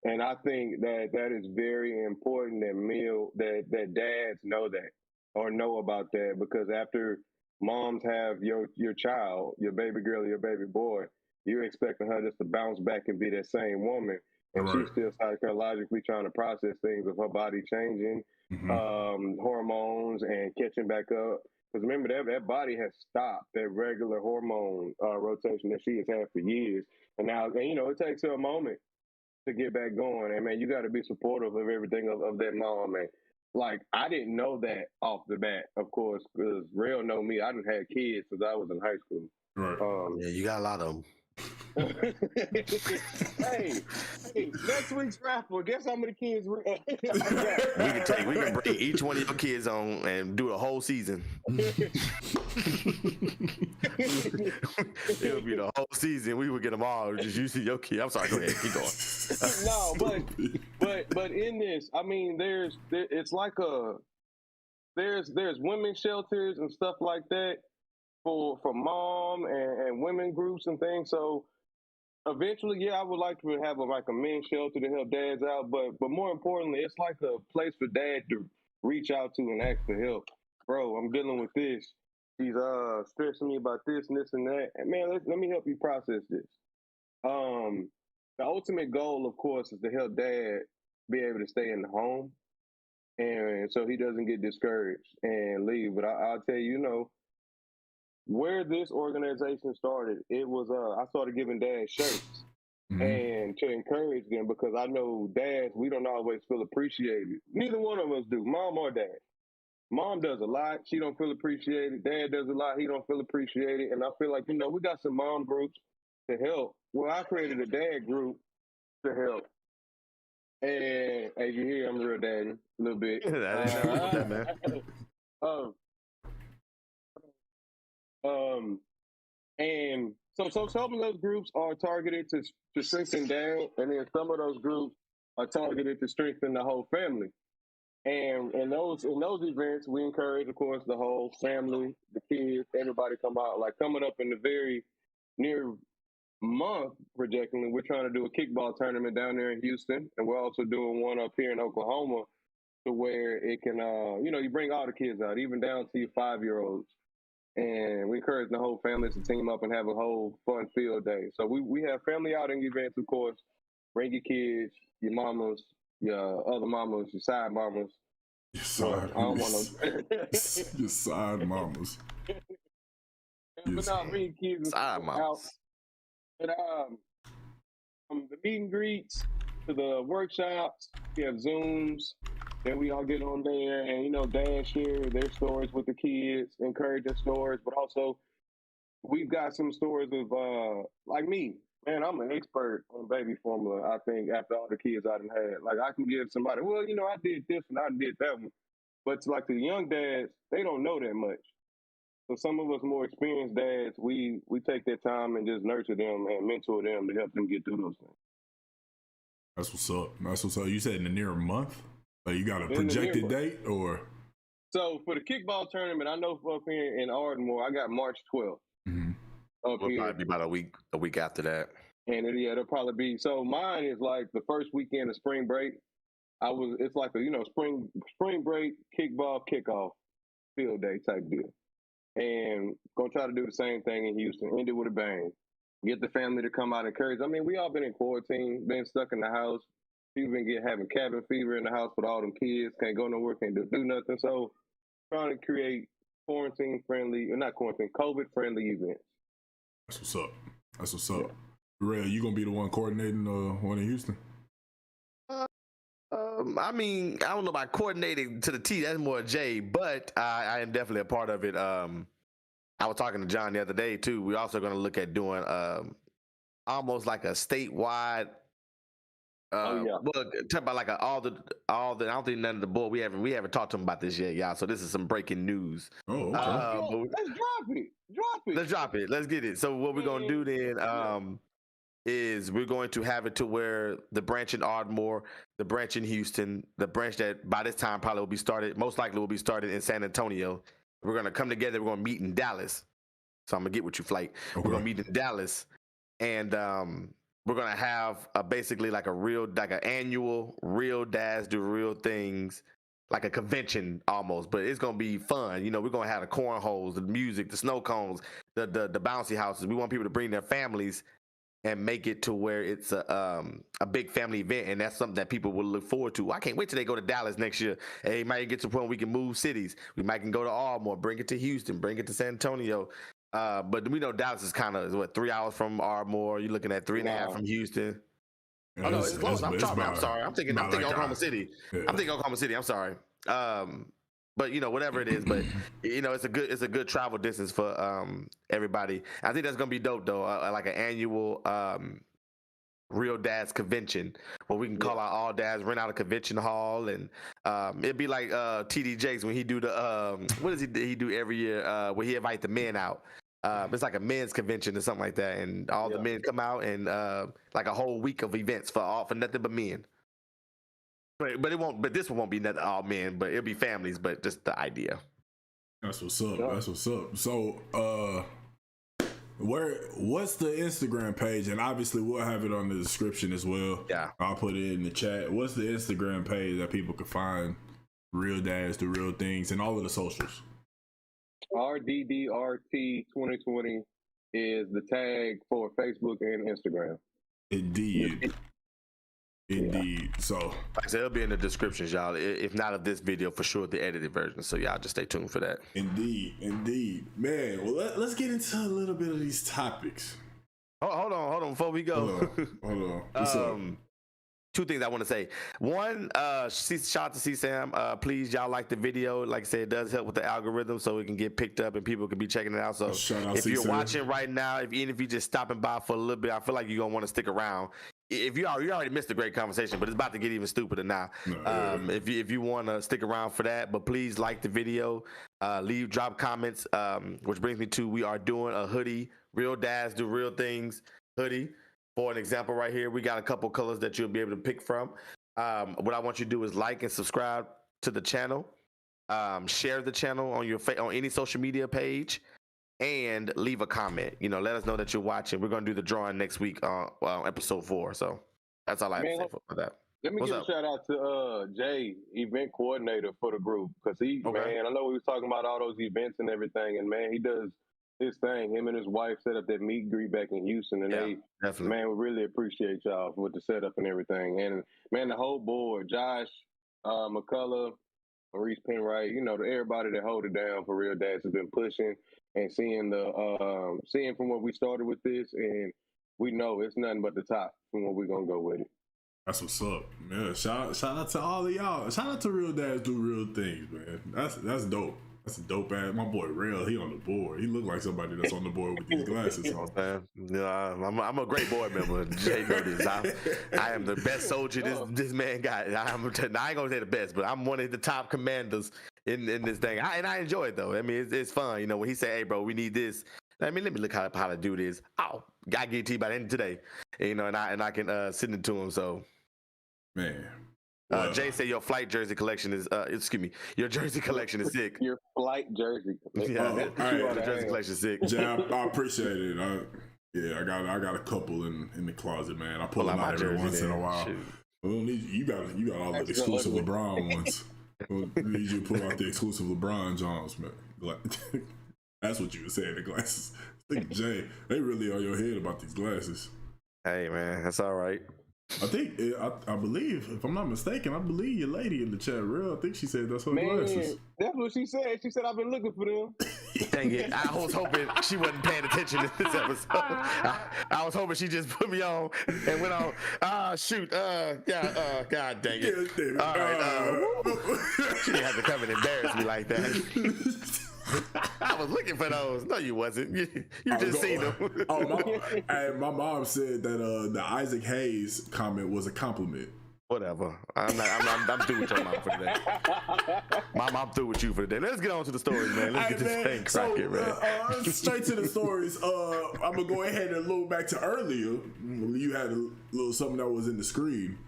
And I think that is very important that dads know that or know about that, because after moms have your child, your baby girl or your baby boy, you're expecting her just to bounce back and be that same woman. And right. She's still psychologically trying to process things of her body changing, hormones, and catching back up. Because remember, that body has stopped that regular hormone rotation that she has had for years. And now, it takes her a moment to get back going. And, man, you got to be supportive of everything of that mom, man. Like, I didn't know that off the bat, of course, because Relle know me. I done had kids since I was in high school. Right. Yeah, you got a lot of them. hey, next week's raffle, guess how many kids we can bring each one of your kids on and do a whole season. It'll be the whole season. We would get them all. Just you see your kid. I'm sorry. Go ahead. Keep going. No, but in this, I mean, it's like there's women's shelters and stuff like that for mom and women groups and things. So eventually, yeah, I would like to have a men's shelter to help dads out, but more importantly, it's like a place for dad to reach out to and ask for help. Bro, I'm dealing with this. He's stressing me about this and this and that. And man, let me help you process this. The ultimate goal, of course, is to help dad be able to stay in the home, and so he doesn't get discouraged and leave. But I'll tell you, where this organization started, it was I started giving dads shirts and to encourage them, because I know dads, we don't always feel appreciated. Neither one of us do, mom or dad. Mom does a lot, she don't feel appreciated. Dad does a lot, he don't feel appreciated. And I feel like, we got some mom groups to help. Well, I created a dad group to help. And as you hear, I'm a real daddy, a little bit. And so some of those groups are targeted to strengthen down, and then some of those groups are targeted to strengthen the whole family. And in those events, we encourage, of course, the whole family, the kids, everybody come out. Like coming up in the very near month, projecting, we're trying to do a kickball tournament down there in Houston, and we're also doing one up here in Oklahoma, to where it can, you bring all the kids out, even down to your 5-year-olds. And we encourage the whole families to team up and have a whole fun field day. So we have family outing events, of course. Bring your kids, your mamas, your other mamas, your side mamas. Your side, I don't want your side mamas. But no, bring your kids Side mamas. And from the meet and greets to the workshops, we have Zooms. Then we all get on there and, dads share their stories with the kids, encourage their stories, but also we've got some stories of, like me, man, I'm an expert on baby formula, I think, after all the kids I done had. Like, I can give somebody, well, I did this and I did that one. But like the young dads, they don't know that much. So some of us more experienced dads, we take that time and just nurture them and mentor them to help them get through those things. That's what's up. You said in the near month? Like you got a projected date or? So for the kickball tournament, I know up here in Ardmore, I got March 12th. Mm-hmm. It'll probably be about a week after that. And it'll probably be, so mine is like the first weekend of spring break. It's like a, spring break, kickball, kickoff, field day type deal. And gonna try to do the same thing in Houston, end it with a bang. Get the family to come out and encourage. I mean, we all been in quarantine, been stuck in the house. People been having cabin fever in the house with all them kids, can't go nowhere, can't do nothing. So trying to create COVID-friendly events. That's what's up. Relle, you gonna be the one coordinating one in Houston? I mean, I don't know about coordinating to the T. That's more Jay, but I am definitely a part of it. I was talking to John the other day too. We're also going to look at doing almost like a statewide. Well, talk about like all the. I don't think none of the board we haven't talked to them about this yet, y'all. So this is some breaking news. Oh, okay. Let's drop it. Let's drop it. Let's get it. So what we're gonna do then is we're going to have it to where the branch in Ardmore, the branch in Houston, the branch that by this time probably will be started, most likely will be started in San Antonio. We're gonna come together. We're gonna meet in Dallas. So I'm gonna get with you, Flight. Okay. We're gonna meet in Dallas, and we're gonna have basically like an annual real dads do real things, like a convention almost, but it's gonna be fun. We're gonna have the cornholes, the music, the snow cones, the bouncy houses. We want people to bring their families and make it to where it's a big family event, and that's something that people will look forward to. I can't wait till they go to Dallas next year. Hey, it might get to the point where we can move cities. We might can go to Ardmore, bring it to Houston, bring it to San Antonio. But we know Dallas is kind of 3 hours from Ardmore. You're looking at 3.5 from Houston. Yeah, oh no, it's close. I'm sorry. I'm thinking Oklahoma City. Yeah. I'm thinking Oklahoma City. I'm sorry. But whatever it is, but it's a good travel distance for everybody. I think that's gonna be dope though. Like an annual real dads convention where we can call out all dads, rent out a convention hall, and it'd be like TD Jakes when he do the what does he do every year where he invite the men out. It's like a men's convention or something like that, and all the men come out and like a whole week of events for nothing but men. But it won't. But this one won't be nothing all men. But it'll be families. But just the idea. That's what's up. That's what's up. So, what's the Instagram page? And obviously, we'll have it on the description as well. Yeah, I'll put it in the chat. What's the Instagram page that people can find real dads do real things and all of the socials? RDDRT 2020 is the tag for Facebook and Instagram. Indeed. So, like I said, it'll be in the descriptions, y'all. If not of this video, for sure the edited version. So y'all just stay tuned for that. Indeed, man. Well, let's get into a little bit of these topics. Hold on. Before we go, hold on. What's up? 2 things I want to say. One, shout out to C-Sam. Please, y'all like the video. Like I said, it does help with the algorithm so it can get picked up and people can be checking it out. So if you're watching right now, even if you're just stopping by for a little bit, I feel like you're going to want to stick around. if you already missed a great conversation, but it's about to get even stupider now. If you want to stick around for that, but please like the video, drop comments. Which brings me to, we are doing a hoodie, Real Dads Do Real Things hoodie. For an example, right here, we got a couple colors that you'll be able to pick from. What I want you to do is like and subscribe to the channel, share the channel on on any social media page, and leave a comment. Let us know that you're watching. We're gonna do the drawing next week on episode 4. So that's all I have to say for that. Let me give a shout out to Jay, event coordinator for the group, because man, I know we was talking about all those events and everything, and man, he does his thing. Him and his wife set up that meet and greet back in Houston, and man, we really appreciate y'all with the setup and everything. And man, the whole board, Josh, McCullough, Maurice Penwright, everybody that hold it down for Real Dads has been pushing and seeing from what we started with this, and we know it's nothing but the top from what we're gonna go with it. That's what's up, man. Shout out to all of y'all. Shout out to Real Dads Do Real Things, man. That's dope. That's a dope ass. My boy Relle, he on the board. He look like somebody that's on the board with these glasses on. I'm a great board member. Jay know this. I am the best soldier this man got. I ain't gonna say the best, but I'm one of the top commanders in this thing. And I enjoy it though. I mean, it's fun. When he say, "Hey, bro, we need this." Let me look how to do this. Oh, I get to you by the end of today. And I can send it to him. So, man. Jay said your flight jersey collection is your jersey collection is sick. Your flight jersey. Your jersey collection is sick. Jay, I appreciate it. I got a couple in the closet, man. I pull them out every once in a while. You got all the exclusive LeBron ones. I need you to pull out the exclusive LeBron Johns, man. That's what you were saying, the glasses. Jay, they really on your head about these glasses. Hey, man, that's all right. I believe, if I'm not mistaken, I believe your lady in the chat, Relle, I think she said that's her glasses. That's what she said. She said, I've been looking for them. Dang it. I was hoping she wasn't paying attention in this episode. I was hoping she just put me on and went on. Shoot. God dang it. All right. She didn't have to come and embarrass me like that. I was looking for those. No, you wasn't. You just seen them. My mom said that the Isaac Hayes comment was a compliment. Whatever. I'm through with your mom for today. Mom, I'm through with you for today. Let's get on to the stories, man. Let's get this thing cracking, man. Straight to the stories. I'm gonna go ahead and look back to earlier. You had a little something that was in the screen.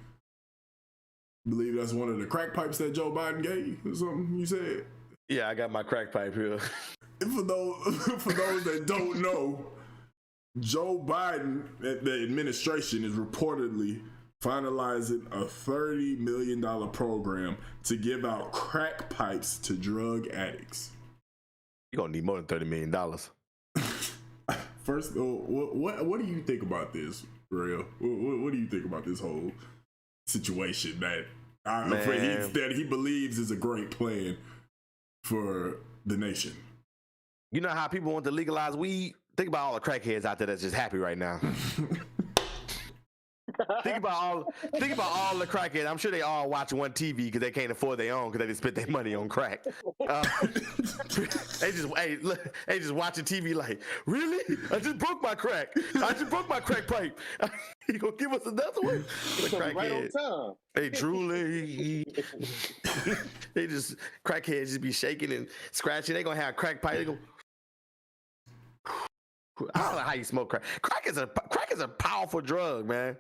I believe that's one of the crack pipes that Joe Biden gave or something you said. Yeah, I got my crack pipe here. For those that don't know, Joe Biden, the administration, is reportedly finalizing a $30 million program to give out crack pipes to drug addicts. You're gonna need more than $30 million. First, what do you think about this, Relle? What do you think about this whole situation that he believes is a great plan for the nation? You know how people want to legalize weed? Think about all the crackheads out there that's just happy right now. Think about all the crackheads. I'm sure they all watch one TV because they can't afford their own because they just spent their money on crack. They just watching TV like, really? I just broke my crack. I just broke my crack pipe. You gonna give us another one? Right on time. They drooling. They just crackheads just be shaking and scratching. They gonna have crack pipe. They go. I don't know how you smoke crack. Crack is a powerful drug, man.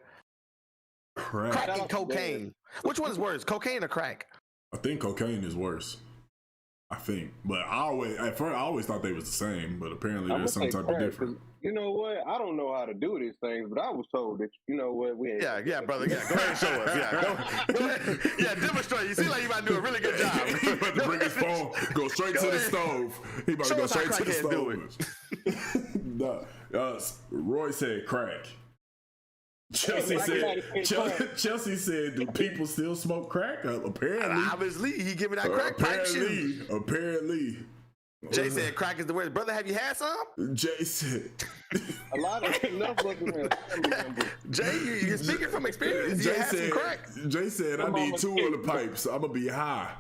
Crack and cocaine. Which one is worse, cocaine or crack? I think cocaine is worse. But I always thought they was the same. But apparently there's some type of difference. You know what? I don't know how to do these things, but I was told that we ain't. Yeah, brother. Yeah, go ahead and show us. Yeah, go ahead. Yeah, demonstrate. You seem like you might do a really good job. He about to bring his phone, go straight to the stove. He about to go straight to the stove. Roy said crack. Chelsea said, do people still smoke crack? Apparently. Obviously, he giving out crack pipe shoes. Apparently. Jay said crack is the worst. Brother, have you had some? Jay said. A lot of enough looking Jay, you're speaking from experience. Jay said, some crack. Jay said, I need 2 of the pipes. I'm going to be high.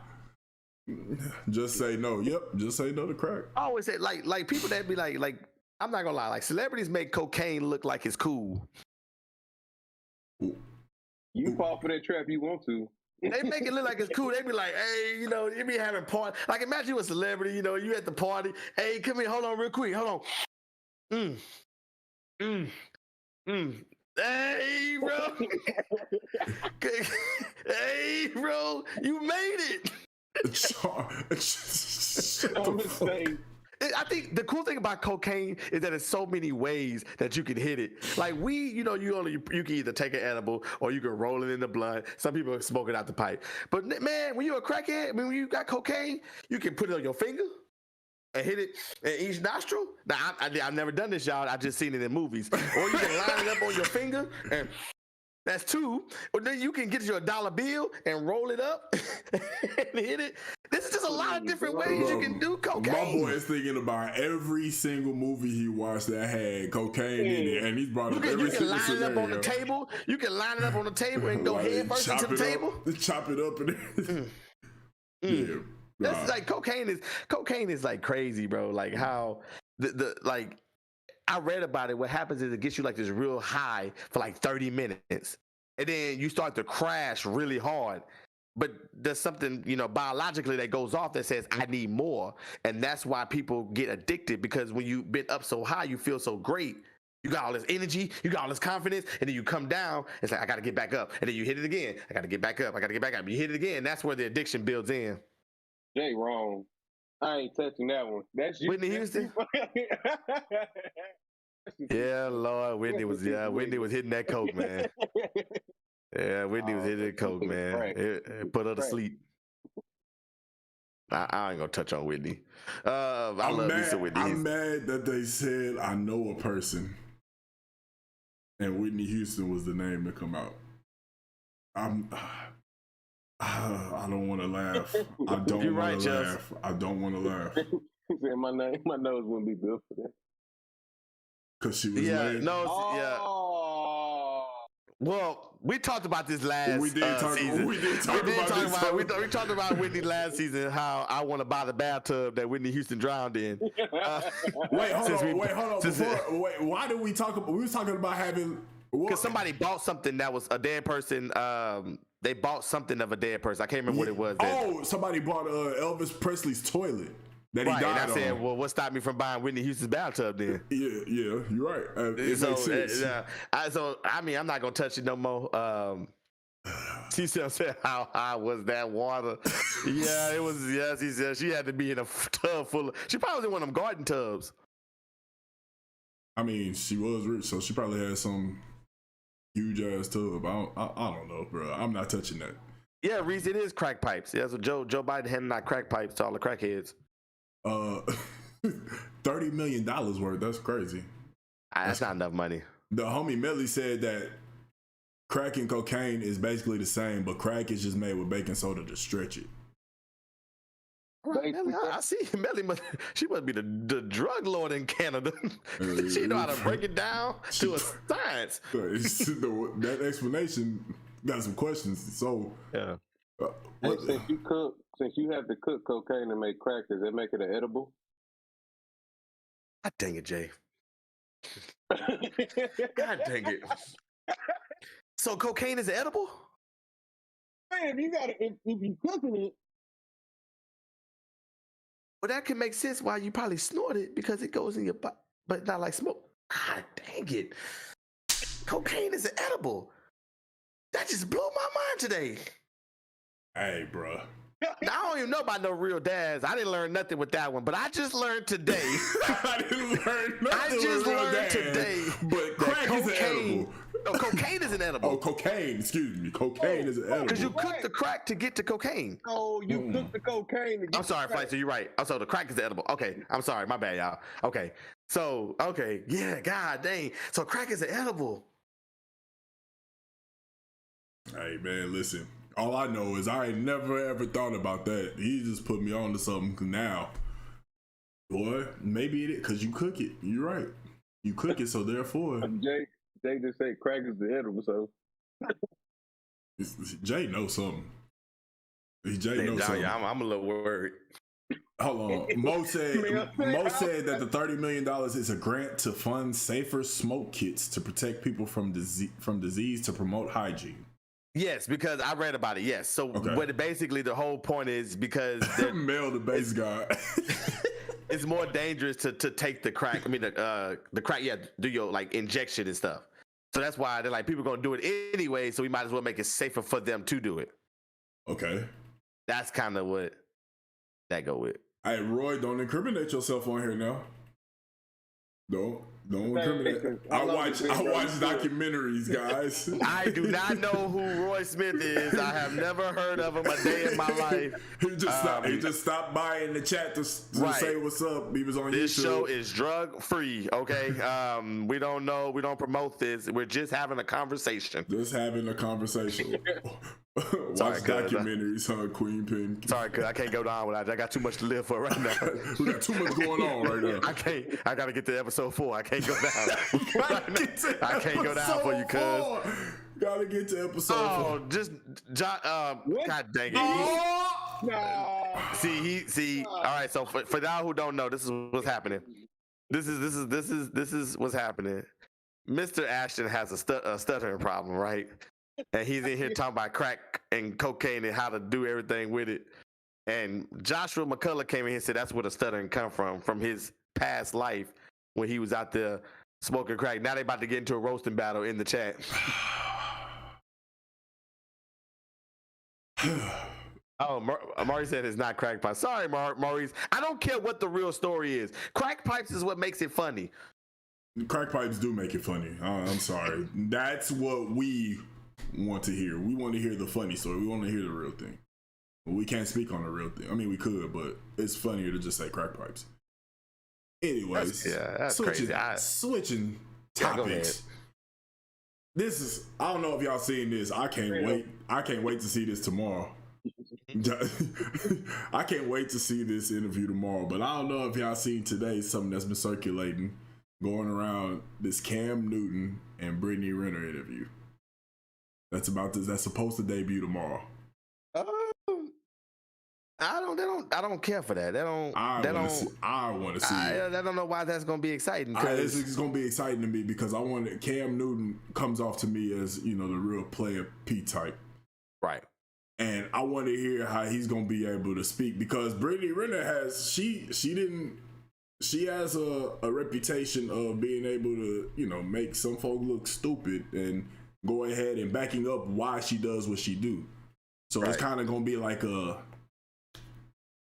Just say no. Yep. Just say no to crack. I always say, like people that be like, I'm not going to lie, like celebrities make cocaine look like it's cool. You fall for that trap, you want to. They make it look like it's cool. They be like, hey, you know, you be having party. Like, imagine you a celebrity, you know, you at the party. Hey, come here, hold on real quick. Hold on. Hey, bro. Hey, bro, you made it. I think the cool thing about cocaine is that there's so many ways that you can hit it. Like weed, you know, you can either take an edible or you can roll it in the blunt. Some people smoke it out the pipe. But man, when you're a crackhead, when you got cocaine, you can put it on your finger and hit it in each nostril. Now, I've never done this, y'all. I've just seen it in movies. Or you can line it up on your finger and that's two. Or then you can get you $1 bill and roll it up and hit it. This is just a lot of different ways you can do cocaine. My boy is thinking about every single movie he watched that had cocaine in it, and he's brought up every single scenario. You can line it up on the table. You can line it up on the table and go head first into the table. Chop it up and everything. Yeah. That's like cocaine is like crazy, bro. Like how the like I read about it. What happens is it gets you like this real high for like 30 minutes. And then you start to crash really hard. But there's something, you know, biologically that goes off that says, I need more. And that's why people get addicted, because when you've been up so high, you feel so great. You got all this energy, you got all this confidence, and then you come down, it's like, I got to get back up. And then you hit it again. I got to get back up. I got to get back up. You hit it again. That's where the addiction builds in. Jay, wrong. I ain't touching that one. That's you. Whitney Houston? Yeah, Lord. Whitney was hitting that coke, man. Yeah, Whitney was hitting that coke, man. It put her to sleep. I ain't gonna touch on Whitney. I love me some Whitney. I'm mad that they said I know a person, and Whitney Houston was the name to come out. I don't want to laugh. I don't want to laugh. I don't want to laugh. He said my nose wouldn't be good for that. Cause she was lame. Well, we talked about this last season. We talked about Whitney last season, how I want to buy the bathtub that Whitney Houston drowned in. Wait, hold on. Why did we talk about? We were talking about having. Because somebody bought something that was a dead person. They bought something of a dead person. I can't remember what it was. Oh, somebody bought Elvis Presley's toilet that he died on. And I said, well, what stopped me from buying Whitney Houston's bathtub then? Yeah, you're right. It makes sense. I'm not going to touch it no more. She said, how high was that water? Yeah, it was. Yes, he said she had to be in a tub full of. She probably was in one of them garden tubs. I mean, she was rich, so she probably had some huge ass tub. I don't know, bro. I'm not touching that. Yeah, Reese, it is crack pipes. Yeah, so Joe Biden handing out crack pipes to all the crackheads. $30 million worth. That's crazy. That's not enough money. The homie Melly said that crack and cocaine is basically the same, but crack is just made with baking soda to stretch it. Right, Melly, I see Melly. She must be the drug lord in Canada. She know how to break it down to a science. That explanation got some questions. So yeah. Since you have to cook cocaine to make crack, does that make it an edible? God dang it, Jay. God dang it. So cocaine is edible? Man, if you cooking it. Well, that can make sense why you probably snort it, because it goes in your butt, but not like smoke. God dang it. Cocaine is an edible. That just blew my mind today. Hey, bro. I don't even know about no real dads. I didn't learn nothing with that one, but I just learned today. I didn't learn nothing today. But crack is an edible. No, cocaine is an edible. Oh, cocaine. Excuse me. Cocaine is an edible. Because you cook the crack to get to cocaine. Oh, you cook the cocaine to get I'm sorry, Flight, so you're right. Oh, so the crack is edible. Okay, I'm sorry. My bad, y'all. Okay. So, yeah, god dang. So crack is an edible. Hey, man, listen. All I know is I ain't never ever thought about that. He just put me on to something now. Boy, maybe it is, because you cook it. You're right. You cook it, so therefore. Jay just said crack is the edible, so. Jay knows something. Jay knows something. I'm a little worried. Hold on. Mo said that the $30 million is a grant to fund safer smoke kits to protect people from disease to promote hygiene. Yes, because I read about it. Yes. So what basically the whole point is because Male the base guy. It's more dangerous to take the crack. I mean the crack, do your like injection and stuff. So that's why they're like people gonna do it anyway, so we might as well make it safer for them to do it. Okay. That's kind of what that go with. Hey, Roy, don't incriminate yourself on here now. Don't incriminate. I watch documentaries, guys. I do not know who Roy Smith is. I have never heard of him a day in my life. He just stopped by in the chat to say what's up. He was on this YouTube. show is drug free, okay? We don't know. We don't promote this. We're just having a conversation. Watch documentaries, huh, Queen Pin? Sorry, cause I can't go down without. I got too much to live for right now. We got too much going on right now. I gotta get to episode 4. I can't go down. I can't go down for you, cuz. Gotta get to episode 4. Just John. God dang it. No. See. All right. So for y'all who don't know, this is what's happening. This is what's happening. Mr. Ashton has a stuttering problem, right? And he's in here talking about crack and cocaine and how to do everything with it. And Joshua McCullough came in here and said that's where the stuttering come from his past life when he was out there smoking crack. Now they about to get into a roasting battle in the chat. Maurice said it's not crack pipes. Sorry, Maurice. I don't care what the real story is. Crack pipes is what makes it funny. Crack pipes do make it funny. I'm sorry. That's what we want to hear. We want to hear the funny story. We want to hear the real thing. We can't speak on the real thing. I mean, we could, but it's funnier to just say crack pipes. Anyways, that's switching, crazy. Switching topics. This is, I don't know if y'all seen this. I can't wait. I can't wait to see this tomorrow. I can't wait to see this interview tomorrow. But I don't know if y'all seen today something that's been circulating, going around this Cam Newton and Brittany Renner interview. That's supposed to debut tomorrow. I don't care for that. I want to see it. I don't know why that's gonna be exciting. It's gonna be exciting to me because Cam Newton comes off to me as, the real player P type. Right. And I want to hear how he's gonna be able to speak because Brittany Renner has a reputation of being able to, make some folk look stupid and go ahead and backing up why she does what she do. So It's kind of going to be like a,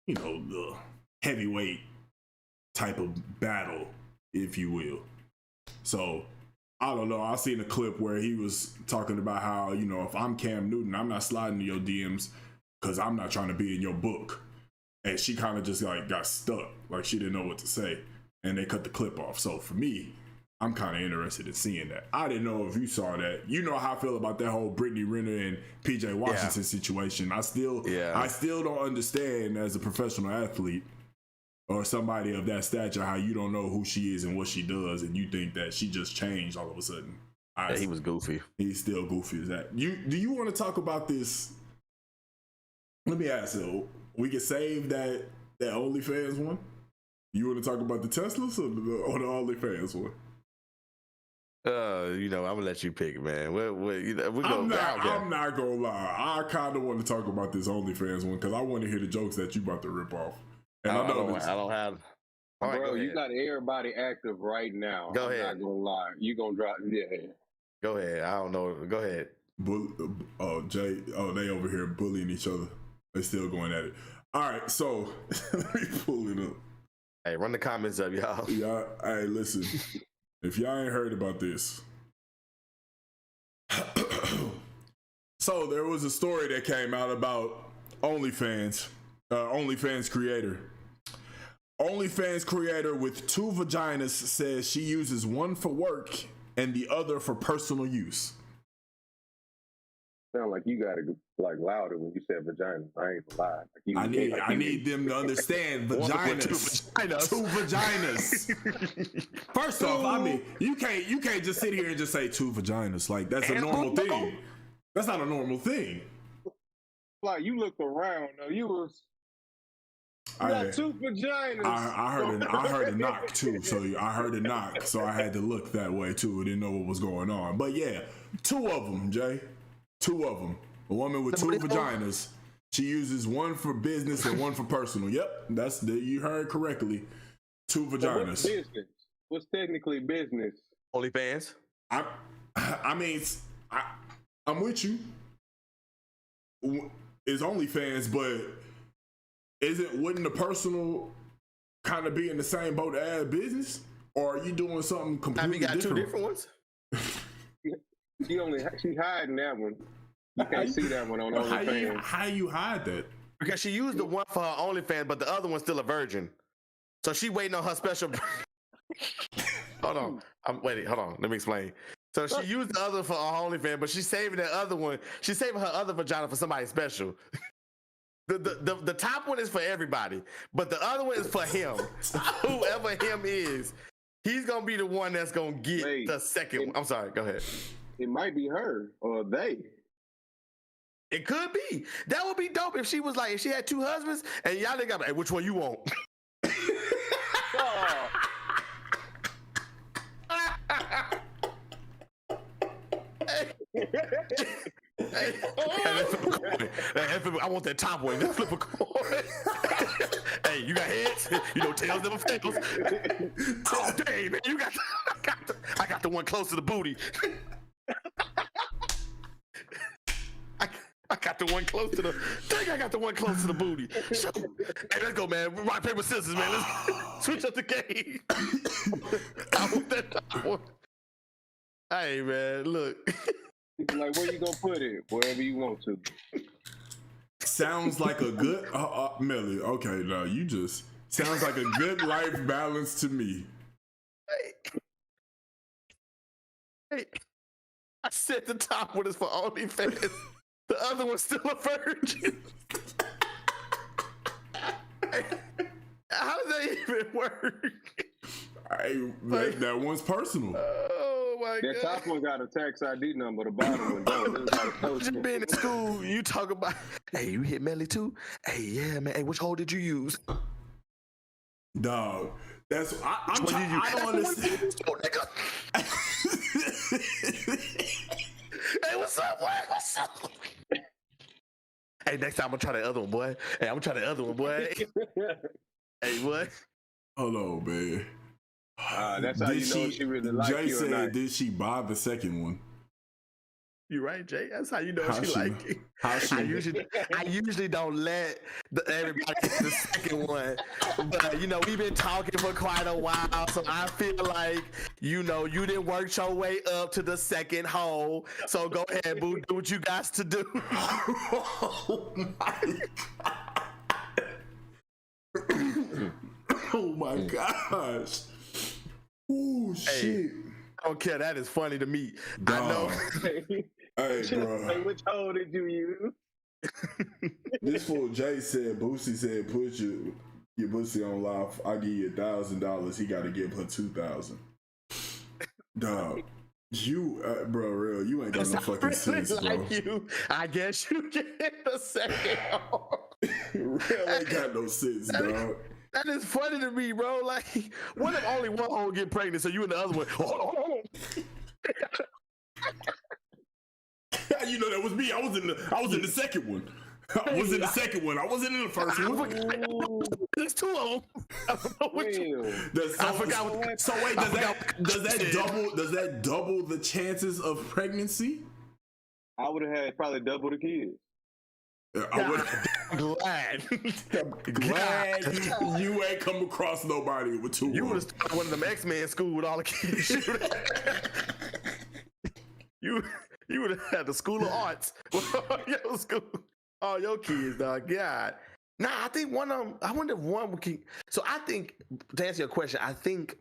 the heavyweight type of battle, if you will. So I don't know. I seen a clip where he was talking about how, if I'm Cam Newton, I'm not sliding to your DMs because I'm not trying to be in your book. And she kind of just got stuck, like she didn't know what to say, and they cut the clip off. So for me, I'm kind of interested in seeing that. I didn't know if you saw that. You know how I feel about that whole Brittany Renner and PJ Washington situation. I still don't understand as a professional athlete or somebody of that stature how you don't know who she is and what she does, and you think that she just changed all of a sudden. He was goofy. He's still goofy as that. Do you want to talk about this? Let me ask you. We can save that OnlyFans one. You want to talk about the Teslas or the OnlyFans one? I'm gonna let you pick, man. I'm not gonna lie. I kind of want to talk about this OnlyFans one because I want to hear the jokes that you about to rip off. And I don't have. All right, bro, you got everybody active right now. Go ahead. I'm not gonna lie. You gonna drop? Yeah. Go ahead. I don't know. Go ahead. Jay. They over here bullying each other. They still going at it. All right, so let me pull it up. Hey, run the comments up, y'all. Hey, listen. If y'all ain't heard about this. So there was a story that came out about OnlyFans creator. OnlyFans creator with 2 vaginas says she uses one for work and the other for personal use. Sound like you gotta louder when you said vagina. I ain't gonna lie. I need them to understand vaginas. 2 vaginas. First off, I mean, you can't just sit here and just say 2 vaginas. Like that's a normal thing. That's not a normal thing. Like you looked around, though. You was You got two vaginas. I heard a knock too, so I heard a knock, so I had to look that way too. I didn't know what was going on, but yeah, two of them, Jay, two of them. A woman with two vaginas. She uses one for business and one for personal. Yep, you heard correctly. Two vaginas. What's business? What's technically business? OnlyFans. I mean, I'm with you. It's OnlyFans, but wouldn't the personal kind of be in the same boat as business? Or are you doing something completely different? Two different ones? She hiding that one. You can't see that one on OnlyFans. How you hide that? Because she used the one for her OnlyFans, but the other one's still a virgin. So she waiting on her special. Hold on. Hold on. Let me explain. So she used the other for her OnlyFans, but she's saving that other one. She's saving her other vagina for somebody special. The top one is for everybody, but the other one is for him. Whoever him is, he's gonna be the one that's gonna get the second one. I'm sorry. Go ahead. It might be her or they. It could be. That would be dope if she was like, if she had two husbands and y'all nigga, hey, which one you want? Hey, I want that top one. Let's flip a coin. Hey, you got heads? You know, tails never fails. Oh, dang, man, I got the one close to the booty. I got the one close to the. I got the one close to the booty. So, hey, let's go, man. Rock, paper, scissors, man. Let's switch up the game. I want that top one. Hey, man, look. Like, where you gonna put it? Wherever you want to. Sounds like a good Melly. Okay, no, you just sounds like a good life balance to me. Hey, I said the top one is for OnlyFans. The other one's still a virgin. How does that even work? That one's personal. Oh my God. That top one got a tax ID number. The bottom one don't. Just being in school, you talk about, hey, you hit Melly too? Hey, yeah, man. Hey, which hole did you use? Dog. That's I don't understand. Hey, what's up, boy? What's up? Hey, next time I'm gonna try the other one, boy. Hey, I'm gonna try the other one, boy. Hey, what? Hold on, man. That's how you know she really likes you. Jay said, did she buy the second one? You're right, Jay. That's how you know she like it. I usually don't let everybody get the second one, but you know we've been talking for quite a while, so I feel like you didn't work your way up to the second hole. So go ahead, boo, do what you got to do. Oh my God! Oh my gosh! Oh shit! I don't care. That is funny to me. Dog. I know. Hey, bro. Which hole did you use? This fool Jay said, Boosie said, put your pussy on live. I give you $1,000. He got to give her $2,000. Dog, you, bro, real, you ain't got no fucking sense, bro. Like you, I guess you get the second hole. Real ain't got no sense, dog. That is funny to me, bro. Like, what if only one hole get pregnant, so you and the other one? Hold on. You know that was me. I was in the second one. I was in the second one. I wasn't in the first one. There's two of them. I don't know which one. I forgot. So wait, does that double the chances of pregnancy? I would have had probably double the kids. I'm glad you ain't come across nobody with two. You would have started one of them X-Men school with all the kids. You would have had the School of Arts. Your school. All your kids, dog. God. Nah, I think one of them, I wonder if one would keep. So I think, to answer your question, I think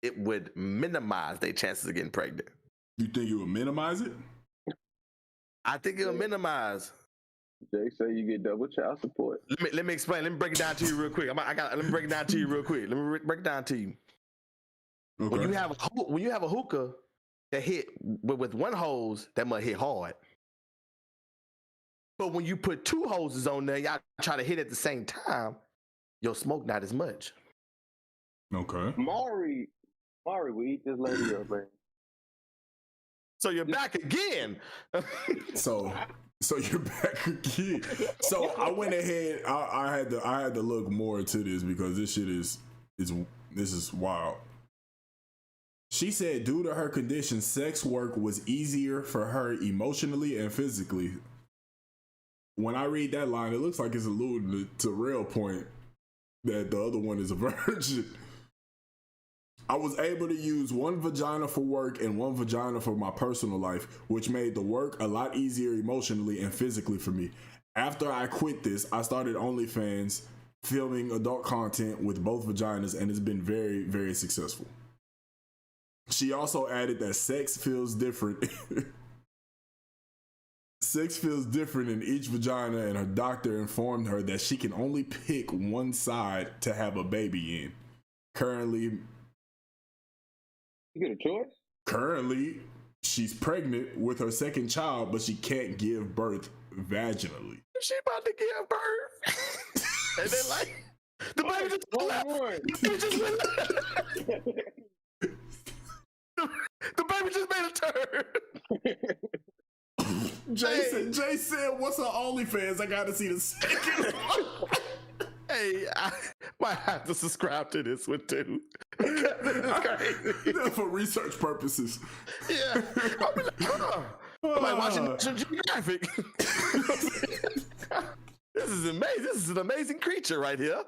it would minimize their chances of getting pregnant. You think it would minimize it? I think it'll minimize. Jay say you get double child support. Let me explain. Let me break it down to you real quick. Let me break it down to you real quick. Let me break it down to you. Okay. When you have a hookah that hit with one hose, that must hit hard. But when you put two hoses on there, y'all try to hit at the same time, your smoke not as much. Okay. Mari will eat this lady up, man. So you're back again. So you're back again. So I went ahead. I had to look more into this because this shit is wild. She said due to her condition, sex work was easier for her emotionally and physically. When I read that line, it looks like it's alluding to Relle point that the other one is a virgin. I was able to use one vagina for work and one vagina for my personal life, which made the work a lot easier emotionally and physically for me. After I quit this, I started OnlyFans, filming adult content with both vaginas, and it's been very, very successful. She also added that sex feels different. Sex feels different in each vagina, and her doctor informed her that she can only pick one side to have a baby in. Currently, you get a choice? Currently, she's pregnant with her second child, but she can't give birth vaginally. She about to give birth. And then like, the baby just left. The baby just made a turn. Jay said, what's her OnlyFans? I gotta see the second one. Hey, I might have to subscribe to this one too. Crazy. For research purposes. Yeah. I'll be like, I'm like watching National Geographic. This is amazing. This is an amazing creature right here.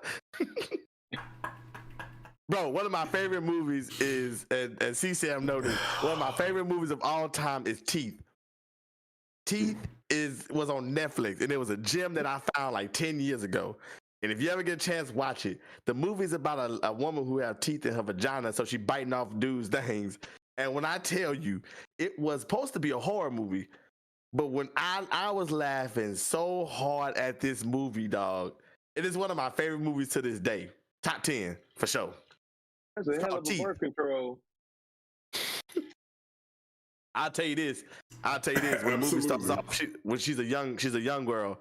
Bro, one of my favorite movies is, and CSAM noted, one of my favorite movies of all time is Teeth. Teeth was on Netflix, and it was a gem that I found like 10 years ago. And if you ever get a chance, watch it. The movie's about a woman who have teeth in her vagina, so she biting off dudes' things. And when I tell you, it was supposed to be a horror movie, but when I was laughing so hard at this movie, dog, it is one of my favorite movies to this day. Top 10, for sure. That's a hell of a birth control. I'll tell you this. When the movie starts off, when she's a young girl,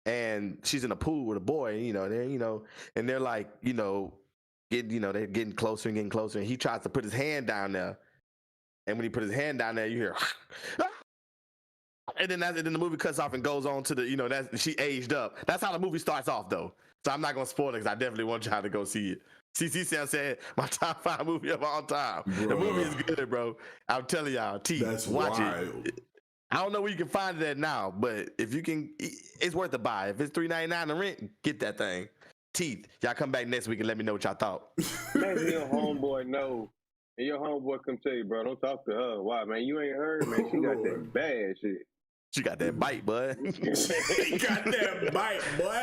and she's in a pool with a boy, and they're like, they're getting closer and getting closer, and he tries to put his hand down there, and when he put his hand down there, you hear, and then the movie cuts off and goes on to the, that she aged up. That's how the movie starts off, though. So I'm not gonna spoil it because I definitely want y'all to go see it. CC Sam said my top 5 movie of all time. Bruh. The movie is good, bro. I'm telling y'all, watch it. I don't know where you can find it at now, but if you can, it's worth a buy. If it's $3.99 to rent, get that thing. Teeth. Y'all come back next week and let me know what y'all thought. Maybe your homeboy know, and your homeboy come tell you, bro, don't talk to her. Why, man? You ain't heard, man. She got that bad shit. She got that bite, bud. She got that bite, boy.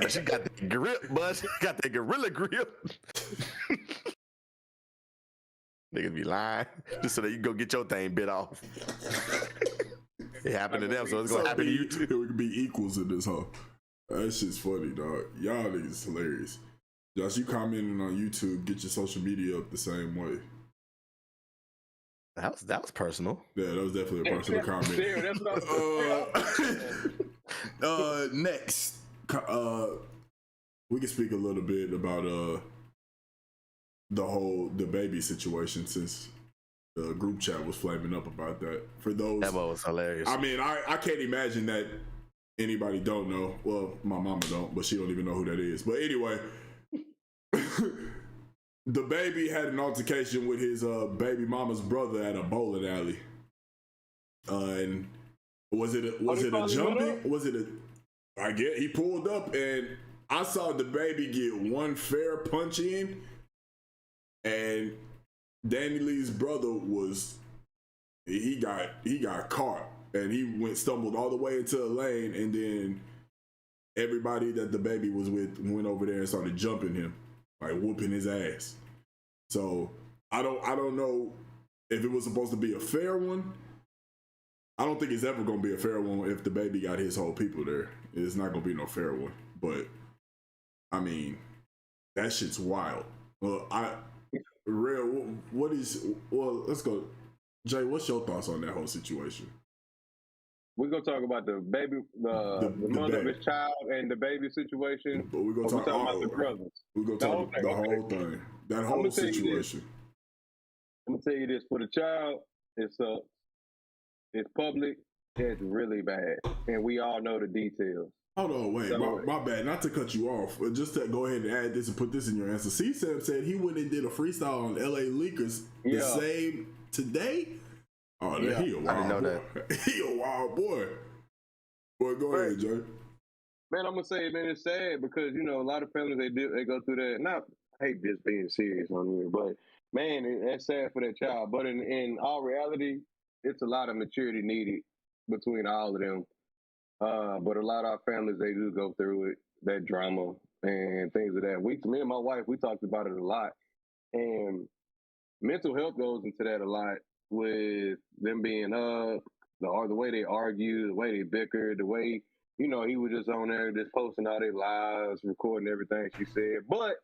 She got that grip, bud. She got that gorilla grip. Niggas be lying just so that you can go get your thing bit off. It happened to them, so it's gonna happen to you too. We can be equals in this, huh? That shit's funny, dog. Y'all niggas hilarious. Josh, you commenting on YouTube, get your social media up the same way. That was personal. Yeah, that was definitely a personal comment. Next, we can speak a little bit about the baby situation, since the group chat was flaming up about that. For those, that was hilarious. I mean, I can't imagine that anybody don't know. Well, my mama don't, but she don't even know who that is. But anyway. The baby had an altercation with his baby mama's brother at a bowling alley. And was it a jumping? I get he pulled up and I saw the baby get one fair punch in, and Danny Lee's brother he got caught, and he stumbled all the way into a lane, and then everybody that the baby was with went over there and started jumping him, like whooping his ass. So I don't know if it was supposed to be a fair one. I don't think it's ever gonna be a fair one if the baby got his whole people there. It's not gonna be no fair one. But I mean, that shit's wild. Well, let's go. Jay, what's your thoughts on that whole situation? we're gonna talk about the baby, the mother of his child and the baby situation. But we're gonna talk about the brothers. We're gonna talk the whole thing. That whole situation. I'm gonna tell you this: for the child, it's public. It's really bad, and we all know the details. Hold on, wait, so, my bad. Not to cut you off, but just to go ahead and add this and put this in your answer. C-Sam said he went and did a freestyle on LA Lakers the same today. Oh, yeah. He a wild I didn't know boy. That. He a wild boy. Boy, go ahead, Jay. Man, I'm gonna say, man, it's sad because a lot of families they go through that. Not I hate just being serious on here, but man, that's sad for that child. But in all reality, it's a lot of maturity needed between all of them. But a lot of our families, they do go through it, that drama and things of that. Me and my wife, we talked about it a lot. And mental health goes into that a lot with them being the way they argue, the way they bicker, the way, he was just on there just posting all their lives, recording everything she said. But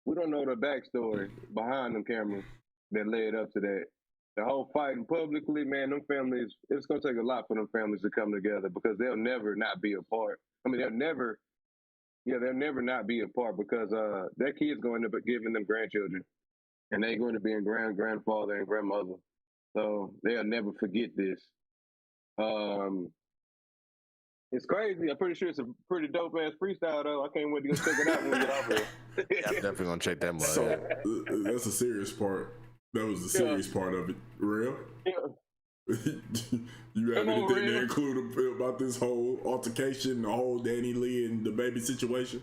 we don't know the backstory behind them cameras that led up to that. The whole fighting publicly, man, them families, it's going to take a lot for them families to come together because they'll never not be apart. I mean, they'll never not be apart because their kids going to be giving them grandchildren and they're going to be a grandfather and grandmother. So they'll never forget this. It's crazy. I'm pretty sure it's a pretty dope ass freestyle though. I can't wait to go check it out when we get off here. Yeah, I'm definitely going to check that one. So that's a serious part. That was the serious part of it. Relle? Yeah. You have anything to include about this whole altercation, the whole Danny Lee and the baby situation?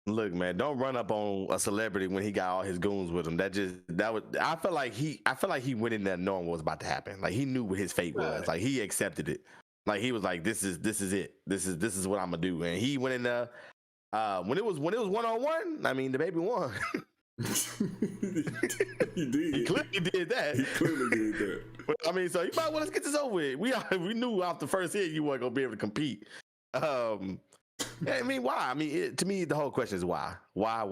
Look, man, don't run up on a celebrity when he got all his goons with him. I felt like he went in there knowing what was about to happen. Like he knew what his fate was. Like he accepted it. Like he was like, this is it. This is what I'm gonna do. And he went in there when it was 1-on-1. I mean, the baby won. He did. He clearly did that. He clearly did that. But, I mean, so you might well let's get this over with. We knew off the first hit you weren't gonna be able to compete. I mean, why? I mean, to me, the whole question is why? Why?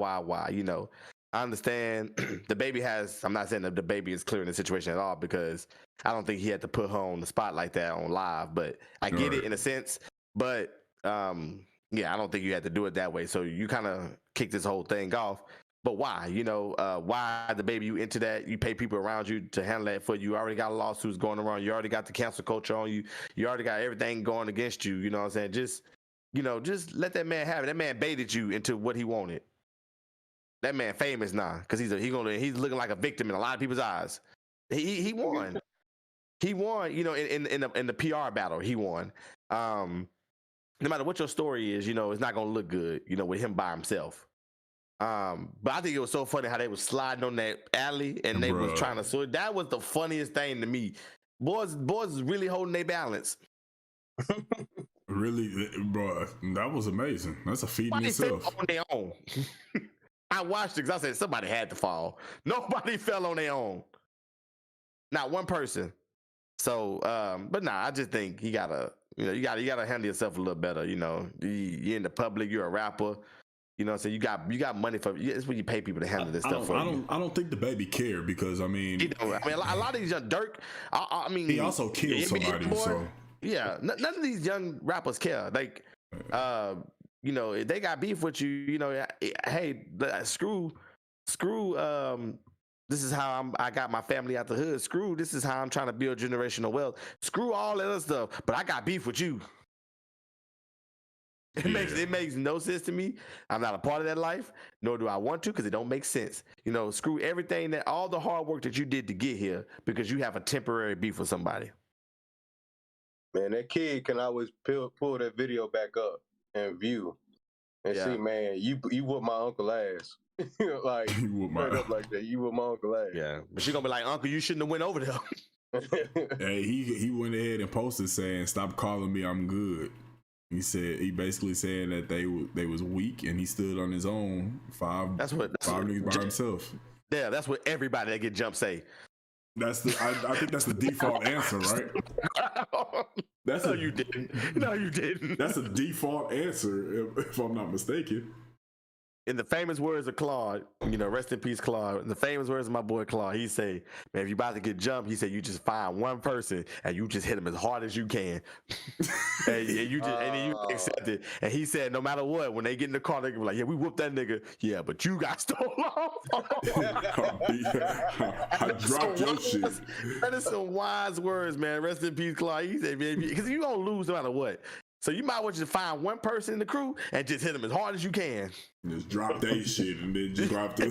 I understand the baby has. I'm not saying that the baby is clearing the situation at all because I don't think he had to put her on the spot like that on live. But I get it in a sense. But yeah, I don't think you had to do it that way. So you kind of kick this whole thing off. But why? Why the baby? You into that? You pay people around you to handle that for you. You already got lawsuits going around. You already got the cancel culture on you. You already got everything going against you. You know what I'm saying? Just let that man have it. That man baited you into what he wanted. That man famous now because he's looking like a victim in a lot of people's eyes. He won. He won. In the PR battle, he won. No matter what your story is, it's not gonna look good. With him by himself. But I think it was so funny how they was sliding on that alley and they was trying to sort. That was the funniest thing to me. Boys is really holding their balance. Really, bro, that was amazing. That's a feat in itself. On their own. I watched it because I said somebody had to fall. Nobody fell on their own. Not one person. So, but nah, I just think you gotta handle yourself a little better. You're in the public. You're a rapper. So you got money for it's when you pay people to handle this stuff. I don't think the baby cared because I mean a lot of these young Dirk. I mean, he also killed somebody. So yeah, none of these young rappers care. Like, if they got beef with you, hey, screw. This is how I got my family out the hood. Screw. This is how I'm trying to build generational wealth. Screw all that other stuff. But I got beef with you. It makes no sense to me. I'm not a part of that life, nor do I want to, because it don't make sense. Screw everything all the hard work that you did to get here because you have a temporary beef with somebody. Man, that kid can always pull that video back up and view and see, man, you whooped my uncle ass. Like you whooped my up like that. You whooped my uncle ass. Yeah, but she gonna be like, Uncle, you shouldn't have went over there. Hey, he went ahead and posted saying, "Stop calling me, I'm good." He basically said that they was weak and he stood on his own. Five niggas by himself. Yeah, that's what everybody that get jumped say. I think that's the default answer, right? You didn't. No, you didn't. That's a default answer, if I'm not mistaken. in the famous words of Claude, rest in peace, Claude. In the famous words of my boy Claude, he say, "Man, if you about to get jumped, he said you just find one person and you just hit him as hard as you can, and then you accept it." And he said, no matter what, when they get in the car, they be like, "Yeah, we whooped that nigga. Yeah, but you got stole off." I dropped your shit. That is some wise words, man. Rest in peace, Claude. He said, "Man, because you gonna lose no matter what." So you might want you to find one person in the crew and just hit them as hard as you can. Just drop that shit and then just drop the.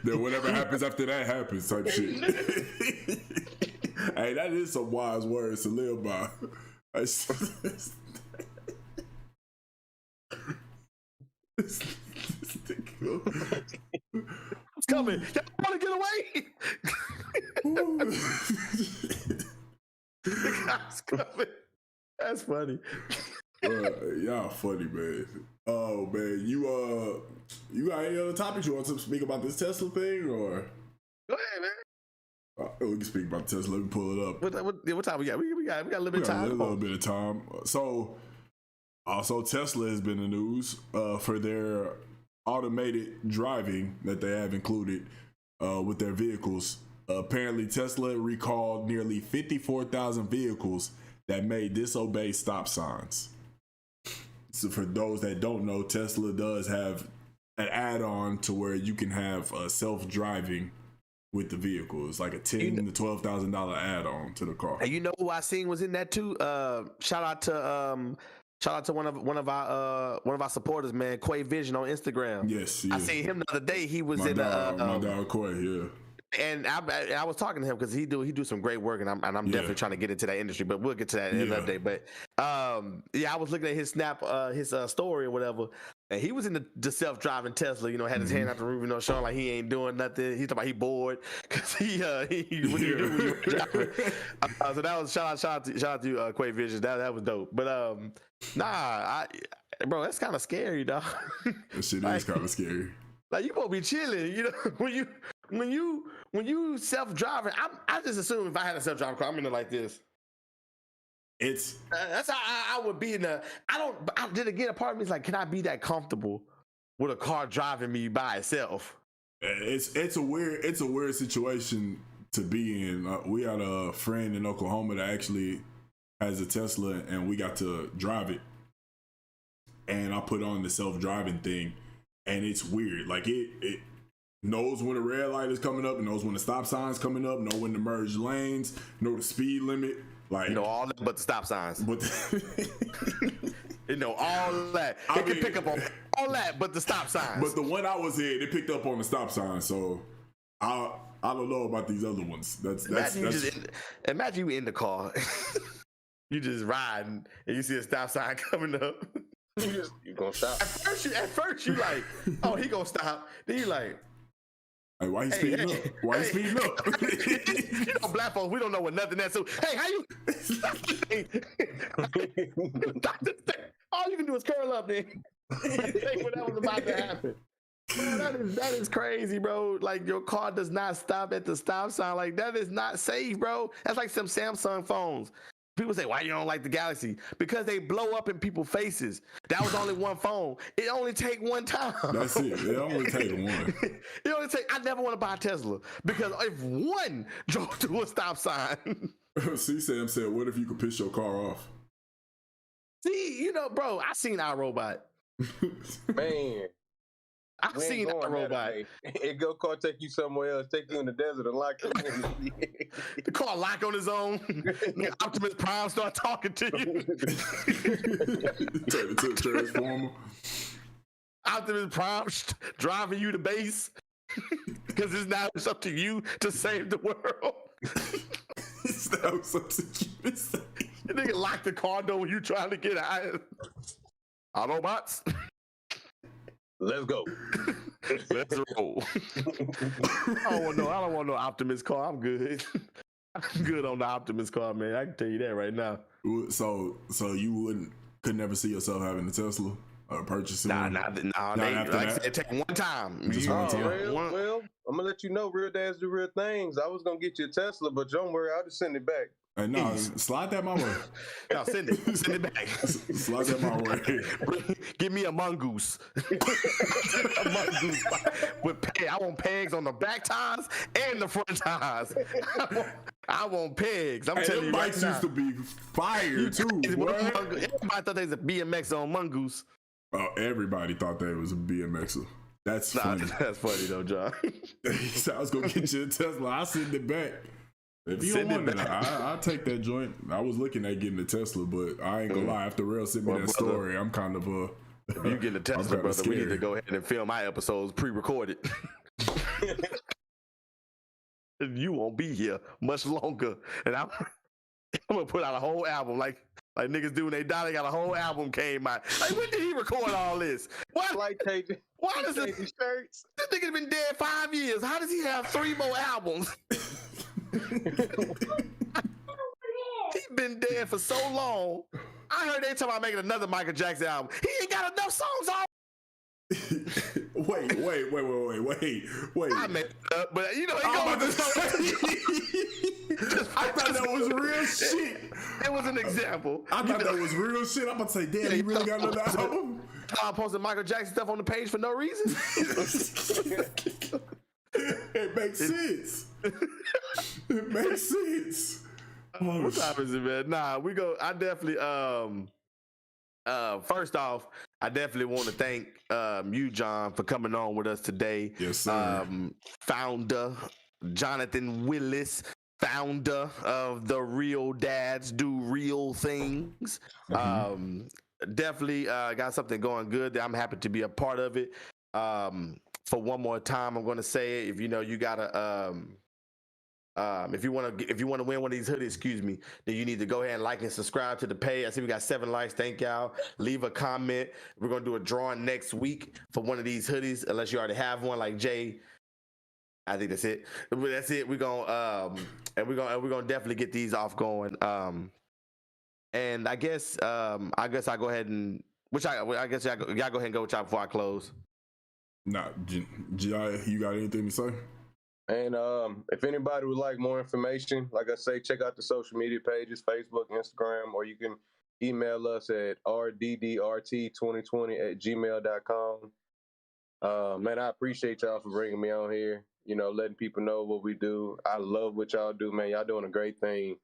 Then whatever happens after that happens type shit. Hey, that is some wise words to live by. It's coming. Y'all want to get away? The guy's coming. That's funny. Y'all funny, man. Oh man, you got any other topics you want to speak about this Tesla thing, or? Go ahead, man. We can speak about Tesla. Let me pull it up. What time we got? We got a little bit of time. A little bit of time. So, also Tesla has been in the news for their automated driving that they have included with their vehicles. Apparently, Tesla recalled nearly 54,000 vehicles that may disobey stop signs. So for those that don't know, Tesla does have an add-on to where you can have self-driving with the vehicle. It's like a $10,000 to $12,000 add-on to the car. And you know who I seen was in that too? Shout out to one of our supporters, man, Quay Vision on Instagram. Yes, I seen him the other day. He was my dog Quay, yeah. And I was talking to him because he do some great work, and I'm definitely trying to get into that industry, but we'll get to that another day. But I was looking at his snap, his story or whatever, and he was in the self-driving Tesla. Had his hand out the roof, showing like he ain't doing nothing. He's talking about he bored because what do you do when you're driving? So that was shout out to Quay Vision. That was dope. But bro, that's kind of scary, dog. That shit is kind of scary. Like you gonna be chilling, when you self-driving. I just assume if I had a self-driving car, I'm in it like this. That's how I would be in the. Then again, a part of me is like, can I be that comfortable with a car driving me by itself? It's a weird situation to be in. We had a friend in Oklahoma that actually has a Tesla, and we got to drive it. And I put on the self-driving thing, and it's weird. Like it knows when the red light is coming up, it knows when the stop sign's coming up, know when to merge lanes, know the speed limit. Like all that but the stop signs. But all that. It can pick up on all that but the stop signs. But the one I was in, it picked up on the stop sign. So I don't know about these other ones. Imagine you in the car. You just riding and you see a stop sign coming up. You gonna stop? At first you like, oh, he gonna stop. Then you like, hey, why you speeding up? Why you speeding up? Black folks, we don't know what nothing is. So, hey, how you? All you can do is curl up then. Think what that was about to happen. Man, that is crazy, bro. Like your car does not stop at the stop sign. Like that is not safe, bro. That's like some Samsung phones. People say, why you don't like the Galaxy? Because they blow up in people's faces. That was only one phone. It only take one time. That's it. It only take one. I never want to buy a Tesla because if one drove through a stop sign. See, Sam said, what if you could piss your car off? See, bro, I seen iRobot. Man. I've seen iRobot. It go car take you somewhere else, take you in the desert and lock you in. The car lock on his own. Optimus Prime start talking to you. Turn it to a transformer. Optimus Prime driving you to base. Because it's now up to you to save the world. It's now up to you to save. You nigga lock the car door when you trying to get out. Autobots. Let's go. Let's roll. I don't want no Optimus car. I'm good. I'm good on the Optimus car, man. I can tell you that right now. So you could never see yourself having a Tesla, purchasing? Nah. They, like I said, take one time. Just one time. Well, I'm gonna let you know, real dads do real things. I was gonna get you a Tesla, but don't worry, I'll just send it back. Hey, no, slide that my way. No, send it back. Slide that my way. Give me a mongoose. A mongoose with pegs. I want pegs on the back tires and the front tires. I want pegs. I'm telling you right bikes now. used to be fire too. Everybody thought they was a BMX on mongoose. Oh, everybody thought that was a BMXer. That's funny. That's funny though, John. So I was gonna get you a Tesla. I'll send it back. If you don't want it, I'll take that joint. I was looking at getting a Tesla, but I ain't gonna lie. After Relle sent me that story, I'm kind of if you get a Tesla, brother, we need to go ahead and film my episodes pre-recorded. You won't be here much longer, and I'm gonna put out a whole album like niggas do when they die. They got a whole album came out. Like, when did he record all this? What? Why does this shirts? This nigga's been dead 5 years. How does he have 3 more albums? He's been dead for so long. I heard they talking about making another Michael Jackson album. He ain't got enough songs on. Wait. I made it up, but you know, I thought that was real shit. It was an example. I thought that was real shit. I'm about to say, damn, he really got another album. I posted Michael Jackson stuff on the page for no reason. It makes sense. It makes sense. What time is it, man? Nah, we go. I definitely first off, I definitely want to thank you, John, for coming on with us today. Yes, sir. Founder Jonathan Willis, founder of the Real Dads Do Real Things. Definitely got something going good that I'm happy to be a part of it. For one more time, I'm going to say it. If you know you gotta, if you want to win one of these hoodies, then you need to go ahead and like and subscribe to the page. I see we got 7 likes. Thank y'all. Leave a comment. We're gonna do a drawing next week for one of these hoodies, unless you already have one, like Jay. I think that's it. But that's it. We're gonna definitely get these off going. And I guess I'll go ahead and y'all go ahead and go with y'all before I close. Nah, you got anything to say? And if anybody would like more information, like I say, check out the social media pages, Facebook, Instagram, or you can email us at rddrt2020@gmail.com. Man, I appreciate y'all for bringing me on here, you know, letting people know what we do. I love what y'all do, man. Y'all doing a great thing,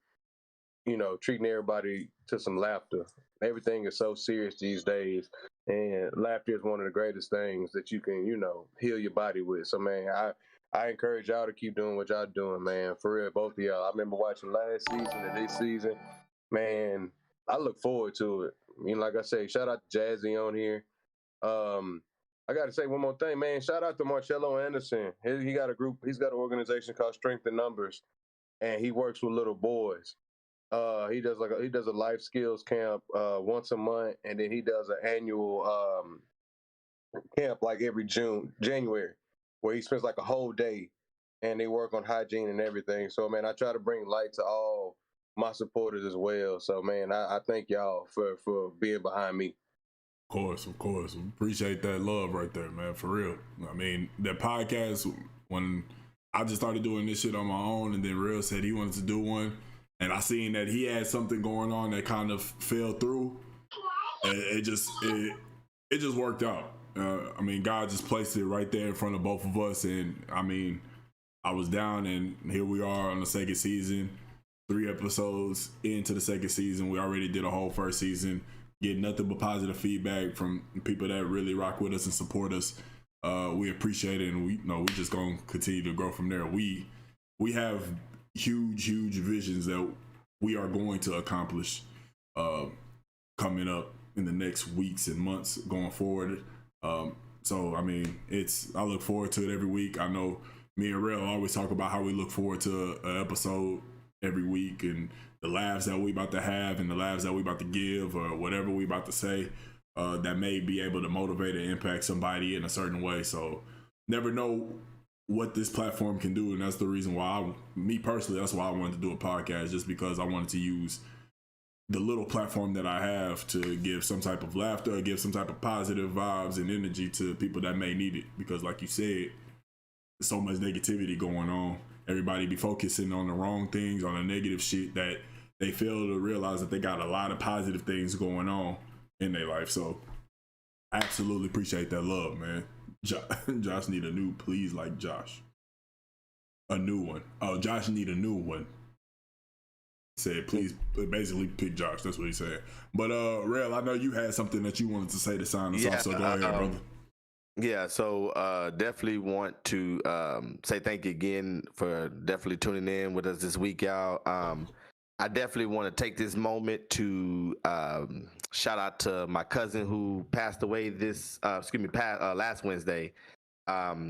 you know, treating everybody to some laughter. Everything is so serious these days, and laughter is one of the greatest things that you can, you know, heal your body with. So, man, I encourage y'all to keep doing what y'all doing, man. For real, both of y'all. I remember watching last season and this season. Man, I look forward to it. I mean, like I say, shout out to Jazzy on here. I got to say one more thing, man. Shout out to Marcello Anderson. He got a group. He's got an organization called Strength in Numbers, and he works with little boys. He does a life skills camp once a month, and then he does an annual camp like every January, where he spends like a whole day, and they work on hygiene and everything. So, man, I try to bring light to all my supporters as well. So, man, I thank y'all for being behind me. Of course. Appreciate that love right there, man, for real. I mean, that podcast, when I just started doing this shit on my own, and then Relle said he wanted to do one, and I seen that he had something going on that kind of fell through, and it just worked out. I mean, God just placed it right there in front of both of us, and I mean, I was down, and here we are on the second season, 3 episodes into the second season. We already did a whole first season, getting nothing but positive feedback from people that really rock with us and support us. We appreciate it, and we just gonna continue to grow from there. We have huge visions that we are going to accomplish coming up in the next weeks and months going forward. So I mean, I look forward to it every week. I know me and Relle always talk about how we look forward to an episode every week, and the laughs that we about to have and the laughs that we about to give, or whatever we about to say that may be able to motivate and impact somebody in a certain way. So never know what this platform can do, and that's the reason why me personally, that's why I wanted to do a podcast, just because I wanted to use the little platform that I have to give some type of laughter, give some type of positive vibes and energy to people that may need it. Because like you said, there's so much negativity going on. Everybody be focusing on the wrong things, on the negative shit, that they fail to realize that they got a lot of positive things going on in their life. So I absolutely appreciate that love, man. Josh need a new, please, like Josh. A new one. Oh, Josh need a new one. Said, please, basically pick Josh. That's what he said. But Relle, I know you had something that you wanted to say to sign us off, so go ahead, brother. Yeah, so definitely want to say thank you again for definitely tuning in with us this week, y'all. I definitely want to take this moment to shout out to my cousin who passed away last Wednesday,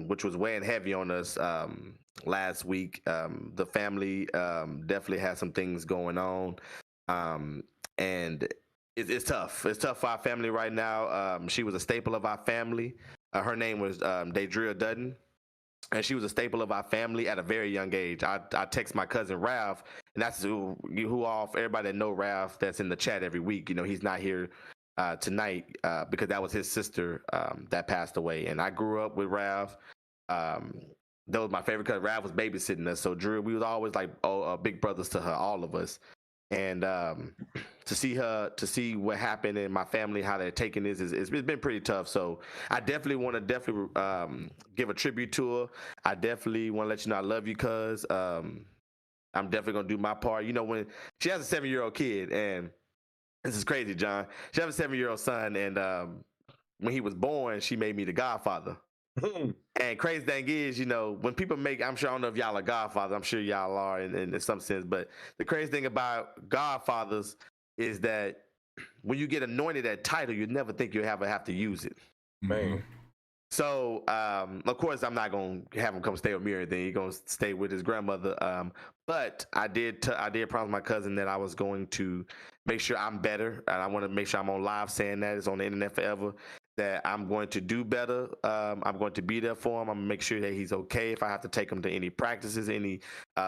which was weighing heavy on us last week. The family definitely has some things going on, and it's tough. It's tough for our family right now. She was a staple of our family. Her name was Daedria Dutton, and she was a staple of our family at a very young age. I text my cousin Ralph, and that's who everybody that know Ralph that's in the chat every week. You know, he's not here tonight because that was his sister that passed away, and I grew up with Ralph. That was my favorite cousin. Ralph was babysitting us, so Drew, we was always like big brothers to her, all of us. And to see what happened in my family, how they're taking this, it's been pretty tough. So I definitely want to give a tribute to her. I definitely want to let you know I love you, cuz I'm definitely gonna do my part. You know, when she has a 7-year-old kid, and this is crazy, John. She has a 7-year-old son, and when he was born, she made me the godfather. And crazy thing is, you know, when people I'm sure, I don't know if y'all are godfathers, I'm sure y'all are in some sense, but the crazy thing about godfathers is that when you get anointed that title, you never think you'll ever have to use it. Man. So, of course, I'm not going to have him come stay with me or anything. He's going to stay with his grandmother. But I did promise my cousin that I was going to make sure I'm better. And I want to make sure I'm on live saying that. It's on the internet forever. That I'm going to do better. I'm going to be there for him. I'm going to make sure that he's okay. If I have to take him to any practices, any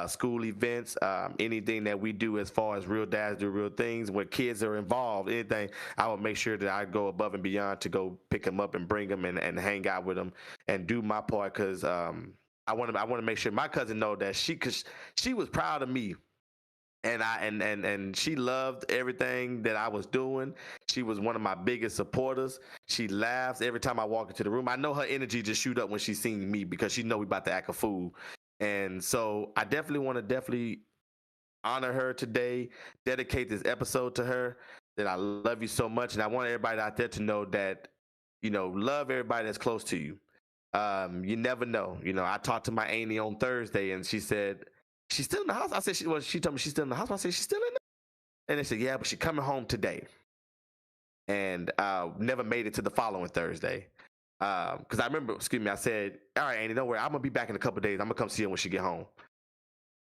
school events, anything that we do as far as real dads do real things, where kids are involved, anything, I will make sure that I go above and beyond to go pick him up and bring him and hang out with him and do my part, because I want to make sure my cousin know that she was proud of me. And she loved everything that I was doing. She was one of my biggest supporters. She laughs every time I walk into the room. I know her energy just shoot up when she's seeing me, because she know we about to act a fool. And so I definitely want to honor her today, dedicate this episode to her, that I love you so much. And I want everybody out there to know that, you know, love everybody that's close to you. You never know. You know, I talked to my auntie on Thursday, and she said, she's still in the house. I said, she told me she's still in the house. I said, she's still in there? And they said, yeah, but she's coming home today. And never made it to the following Thursday. Because I remember, I said, all right, Annie, don't worry. I'm going to be back in a couple of days. I'm going to come see her when she get home.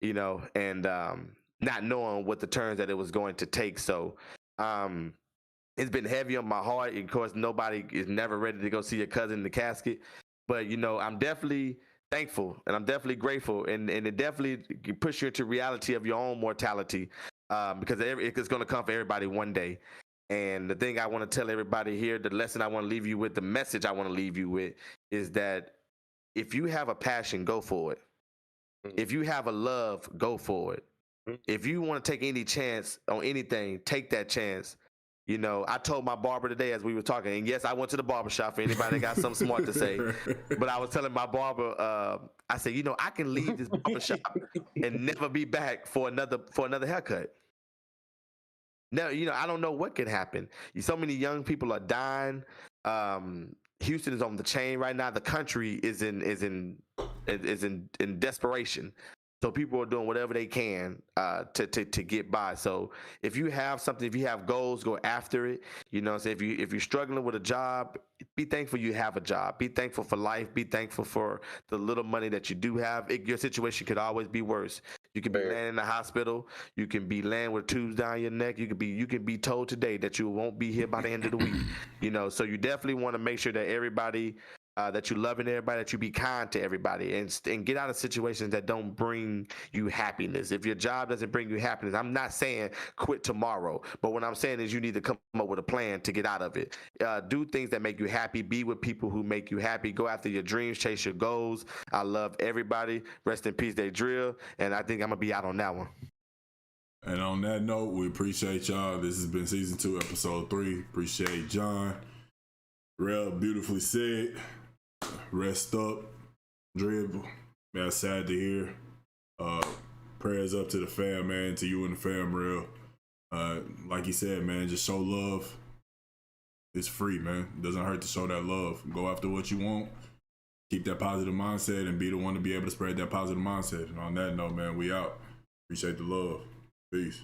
You know, and not knowing what the turns that it was going to take. So it's been heavy on my heart. Of course, nobody is never ready to go see your cousin in the casket. But, you know, I'm definitely thankful, and I'm definitely grateful, and it definitely push you into reality of your own mortality, because it's going to come for everybody one day. And the thing I want to tell everybody here, the lesson I want to leave you with, the message I want to leave you with, is that if you have a passion, go for it. If you have a love, go for it. If you want to take any chance on anything, take that chance. You know, I told my barber today as we were talking, and yes, I went to the barbershop for anybody that got something smart to say, but I was telling my barber, I said, you know, I can leave this barbershop and never be back for another haircut. No, you know, I don't know what could happen. So many young people are dying. Houston is on the chain right now. The country is in desperation. So people are doing whatever they can to get by. So if you have something, if you have goals, go after it. You know, so if you're struggling with a job, be thankful you have a job. Be thankful for life. Be thankful for the little money that you do have. Your situation could always be worse. You can be laying in the hospital. You can be laying with tubes down your neck. You can be told today that you won't be here by the end of the week. You know, so you definitely want to make sure that everybody that you loving everybody, that you be kind to everybody, and get out of situations that don't bring you happiness. If your job doesn't bring you happiness, I'm not saying quit tomorrow, but what I'm saying is you need to come up with a plan to get out of it. Do things that make you happy. Be with people who make you happy. Go after your dreams. Chase your goals. I love everybody. Rest in peace, they drill. And I think I'm gonna be out on that one. And on that note, we appreciate y'all. This has been season 2, episode 3. Appreciate John. Relle beautifully said. Rest up, dribble. That's sad to hear. Prayers up to the fam, man, to you and the fam, Relle. Like he said, man, just show love. It's free, man. It doesn't hurt to show that love. Go after what you want. Keep that positive mindset and be the one to be able to spread that positive mindset. And on that note, man, we out. Appreciate the love. Peace.